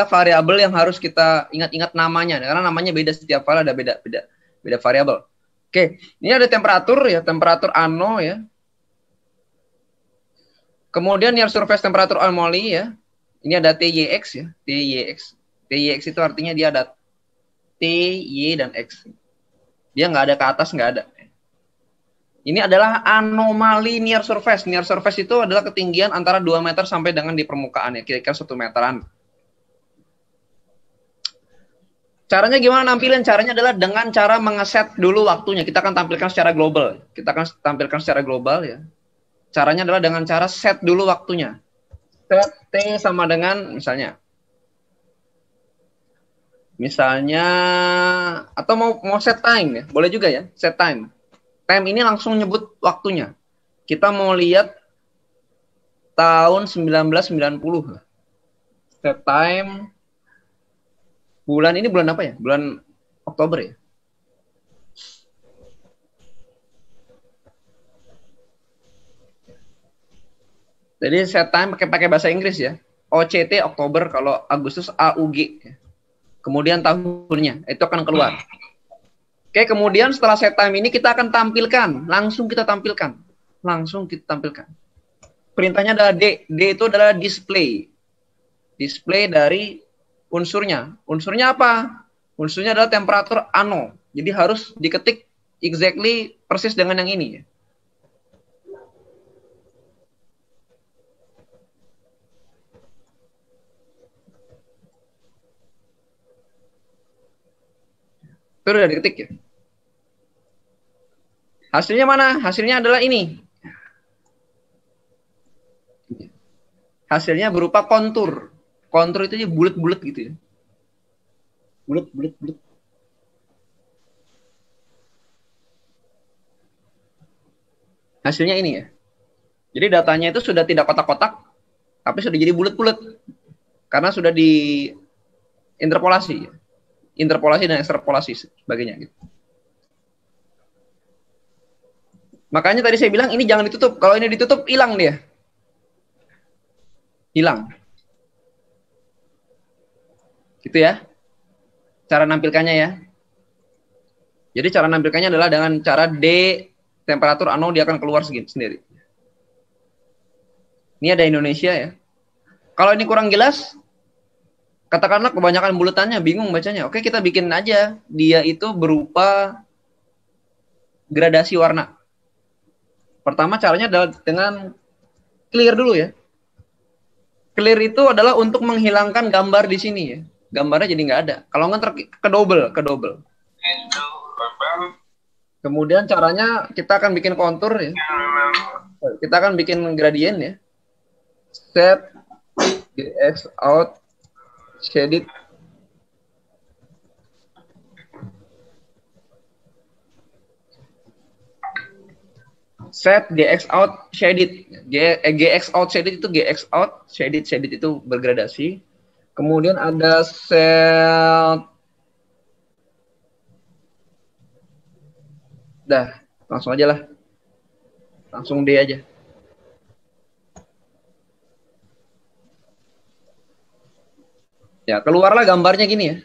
variabel yang harus kita ingat-ingat namanya karena namanya beda, setiap file ada beda variabel. Oke, ini ada temperatur ya, temperatur ano ya. Kemudian near surface temperature anomaly ya. Ini ada TYX ya, TYX. TYX itu artinya dia ada T, Y, dan X. Dia nggak ada ke atas, nggak ada. Ini adalah anomali near surface. Near surface itu adalah ketinggian antara 2 meter sampai dengan di permukaan ya, kira-kira 1 meteran. Caranya gimana nampilin? Caranya adalah dengan cara mengeset dulu waktunya. Kita akan tampilkan secara global. Kita akan tampilkan secara global ya. Caranya adalah dengan cara set dulu waktunya. Set T sama dengan misalnya atau mau set time ya, boleh juga ya, set time. Time ini langsung nyebut waktunya. Kita mau lihat tahun 1990. Set time. Bulan ini bulan apa ya? Bulan Oktober ya. Jadi set time pakai bahasa Inggris ya. OCT Oktober, kalau Agustus AUG. Kemudian tahunnya itu akan keluar. Oke, kemudian setelah set time ini kita akan tampilkan, langsung kita tampilkan. Perintahnya adalah D. D itu adalah display. Display dari unsurnya. Unsurnya apa? Unsurnya adalah temperatur ano. Jadi harus diketik exactly persis dengan yang ini ya. Itu udah diketik ya. Hasilnya mana? Hasilnya adalah ini. Hasilnya berupa kontur. Kontur itu bulat-bulat gitu ya. Bulat. Hasilnya ini ya. Jadi datanya itu sudah tidak kotak-kotak, tapi sudah jadi bulat-bulat. Karena sudah diinterpolasi ya. Interpolasi dan ekstrapolasi sebagainya gitu. Makanya tadi saya bilang ini jangan ditutup. Kalau ini ditutup hilang dia. Hilang. Gitu ya. Cara nampilkannya ya. Jadi cara nampilkannya adalah dengan cara D temperatur ano dia akan keluar sendiri. Ini ada Indonesia ya. Kalau ini kurang jelas, katakanlah kebanyakan bulatannya, bingung bacanya. Oke, kita bikin aja. Dia itu berupa gradasi warna. Pertama caranya adalah dengan clear dulu ya. Clear itu adalah untuk menghilangkan gambar di sini ya. Gambarnya jadi nggak ada. Kalau nggak ke double. Kemudian caranya kita akan bikin kontur ya. Kita akan bikin gradien ya. Set GX out shaded. Set GX out shaded. GX out shaded itu GX out shaded itu bergradasi. Kemudian ada set. Dah, langsung aja lah. Langsung D aja. Ya, keluarlah gambarnya gini ya.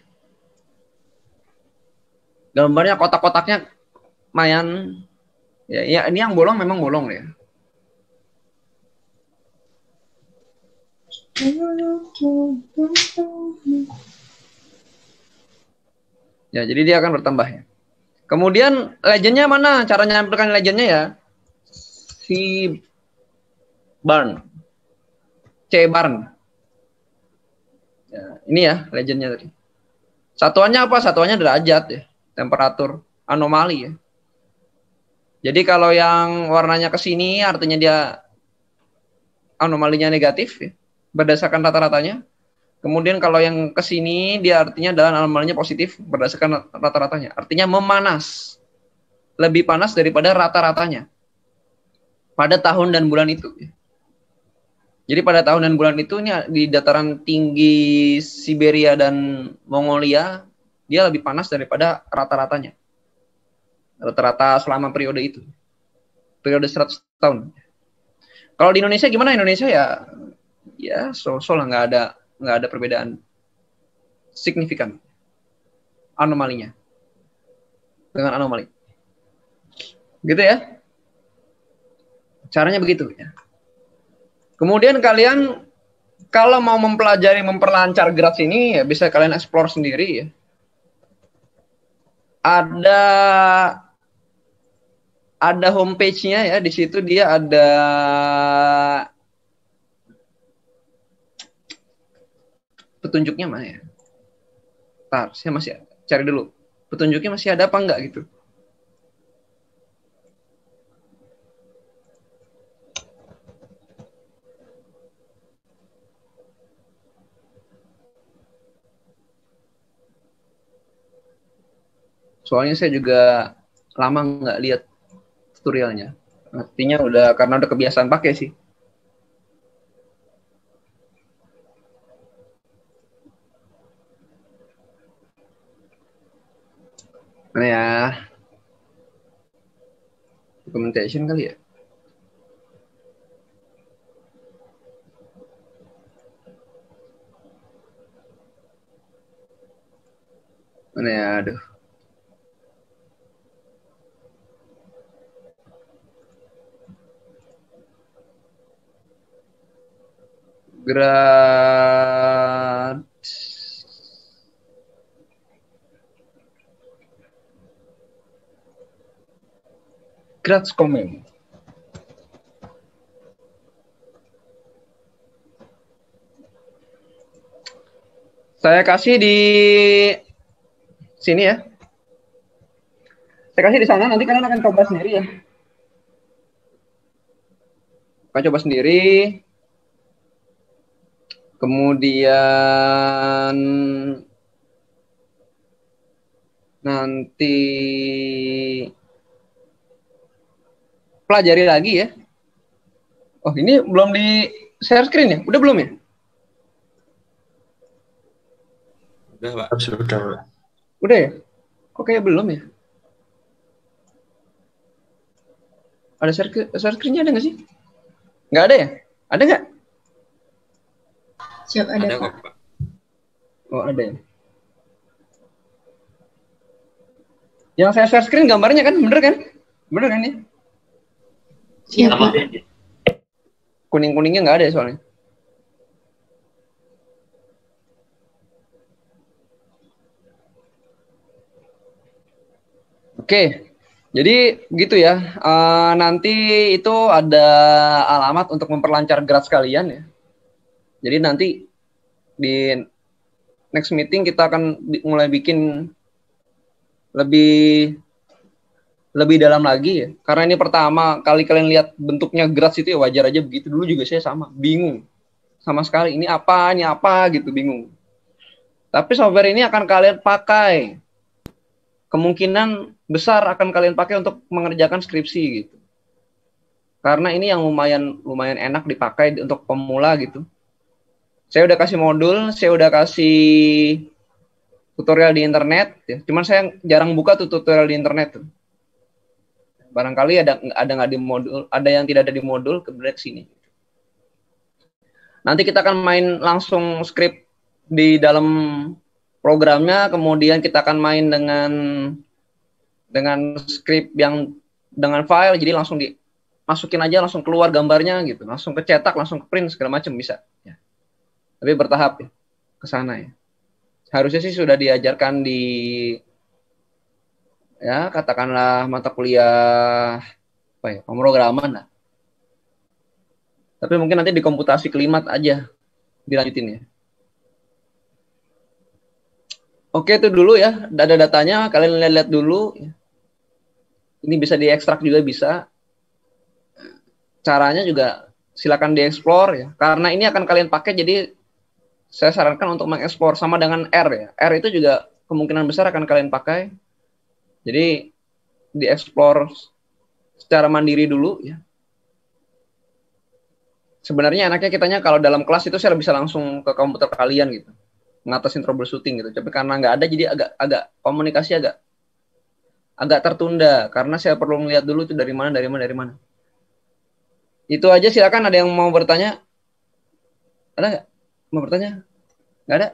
Gambarnya kotak-kotaknya lumayan. Ya, ini yang bolong memang bolong ya. Ya, jadi dia akan bertambah ya. Kemudian legendnya mana? Cara menyampaikan legendnya ya. C barn. Ya, ini ya legendnya tadi. Satuannya apa? Satuannya derajat ya. Temperatur anomali ya. Jadi kalau yang warnanya ke sini artinya dia anomalinya negatif ya, berdasarkan rata-ratanya. Kemudian kalau yang ke sini dia artinya adalah anomalinya positif berdasarkan rata-ratanya. Artinya memanas. Lebih panas daripada rata-ratanya. Pada tahun dan bulan itu. Jadi pada tahun dan bulan itu ini di dataran tinggi Siberia dan Mongolia dia lebih panas daripada rata-ratanya. Rata-rata selama periode itu. Periode 100 tahun. Kalau di Indonesia gimana? Indonesia ya so lah nggak ada perbedaan signifikan anomalinya dengan anomali. Gitu ya. Caranya begitu ya. Kemudian kalian kalau mau mempelajari memperlancar Graz ini ya bisa kalian explore sendiri ya. Ada homepage-nya ya, di situ dia ada petunjuknya mana ya? Ntar, saya masih cari dulu. Petunjuknya masih ada apa enggak gitu. Soalnya saya juga lama nggak lihat tutorialnya. Artinya karena udah kebiasaan pakai sih. Mana ya? Documentation kali ya? Mana ya? Aduh. Graz Comment. Saya kasih di sini ya. Saya kasih di sana, nanti kalian akan coba sendiri ya. Kalian coba sendiri. Kemudian nanti pelajari lagi ya. Oh, ini belum di share screen ya? Udah belum ya? Udah, Pak. Sudah, Pak. Udah ya? Kok kayak belum ya? Ada share screen-nya ada nggak sih? Nggak ada ya? Ada nggak? Siap, ada Kok, Pak. Pak. Oh, ada ya? Yang saya share screen gambarnya kan? Bener kan? Bener kan ya? Siap, Pak. Kuning-kuningnya nggak ada soalnya. Oke, jadi gitu ya. Nanti itu ada alamat untuk memperlancar Graz kalian ya. Jadi nanti di next meeting kita akan mulai bikin lebih dalam lagi ya. Karena ini pertama kali kalian lihat bentuknya Graz itu ya wajar aja begitu. Dulu juga saya sama, bingung. Sama sekali, ini apa gitu, bingung. Tapi software ini akan kalian pakai. Kemungkinan besar akan kalian pakai untuk mengerjakan skripsi gitu. Karena ini yang lumayan enak dipakai untuk pemula gitu. Saya udah kasih modul, saya udah kasih tutorial di internet ya. Cuman saya jarang buka tuh tutorial di internet tuh. Barangkali ada nggak di modul, ada yang tidak ada di modul, kemudian ke sini. Nanti kita akan main langsung skrip di dalam programnya, kemudian kita akan main dengan skrip yang dengan file, jadi langsung dimasukin aja, langsung keluar gambarnya gitu, langsung kecetak, langsung ke print segala macam bisa. Ya. Tapi bertahap ya ke sana ya. Harusnya sih sudah diajarkan di ya katakanlah mata kuliah apa ya, pemrograman lah. Tapi mungkin nanti di komputasi kelimat aja dilanjutin ya. Oke, itu dulu ya, ada datanya, kalian lihat dulu. Ini bisa diekstrak juga bisa. Caranya juga silakan dieksplor ya. Karena ini akan kalian pakai, jadi saya sarankan untuk mengeksplor sama dengan R ya. R itu juga kemungkinan besar akan kalian pakai. Jadi dieksplor secara mandiri dulu ya. Sebenarnya enaknya kitanya kalau dalam kelas itu saya bisa langsung ke komputer kalian gitu. Ngatasin troubleshooting gitu. Tapi karena nggak ada jadi agak komunikasi agak tertunda karena saya perlu melihat dulu itu dari mana. Itu aja, silakan, ada yang mau bertanya? Ada nggak? Mau bertanya? Nggak ada?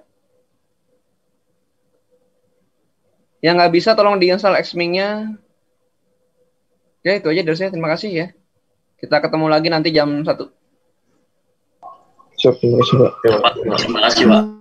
Yang nggak bisa tolong diinstal Xming-nya. Ya itu aja dari saya, terima kasih ya. Kita ketemu lagi nanti jam 1. Siap, terima kasih Pak. Terima kasih Pak.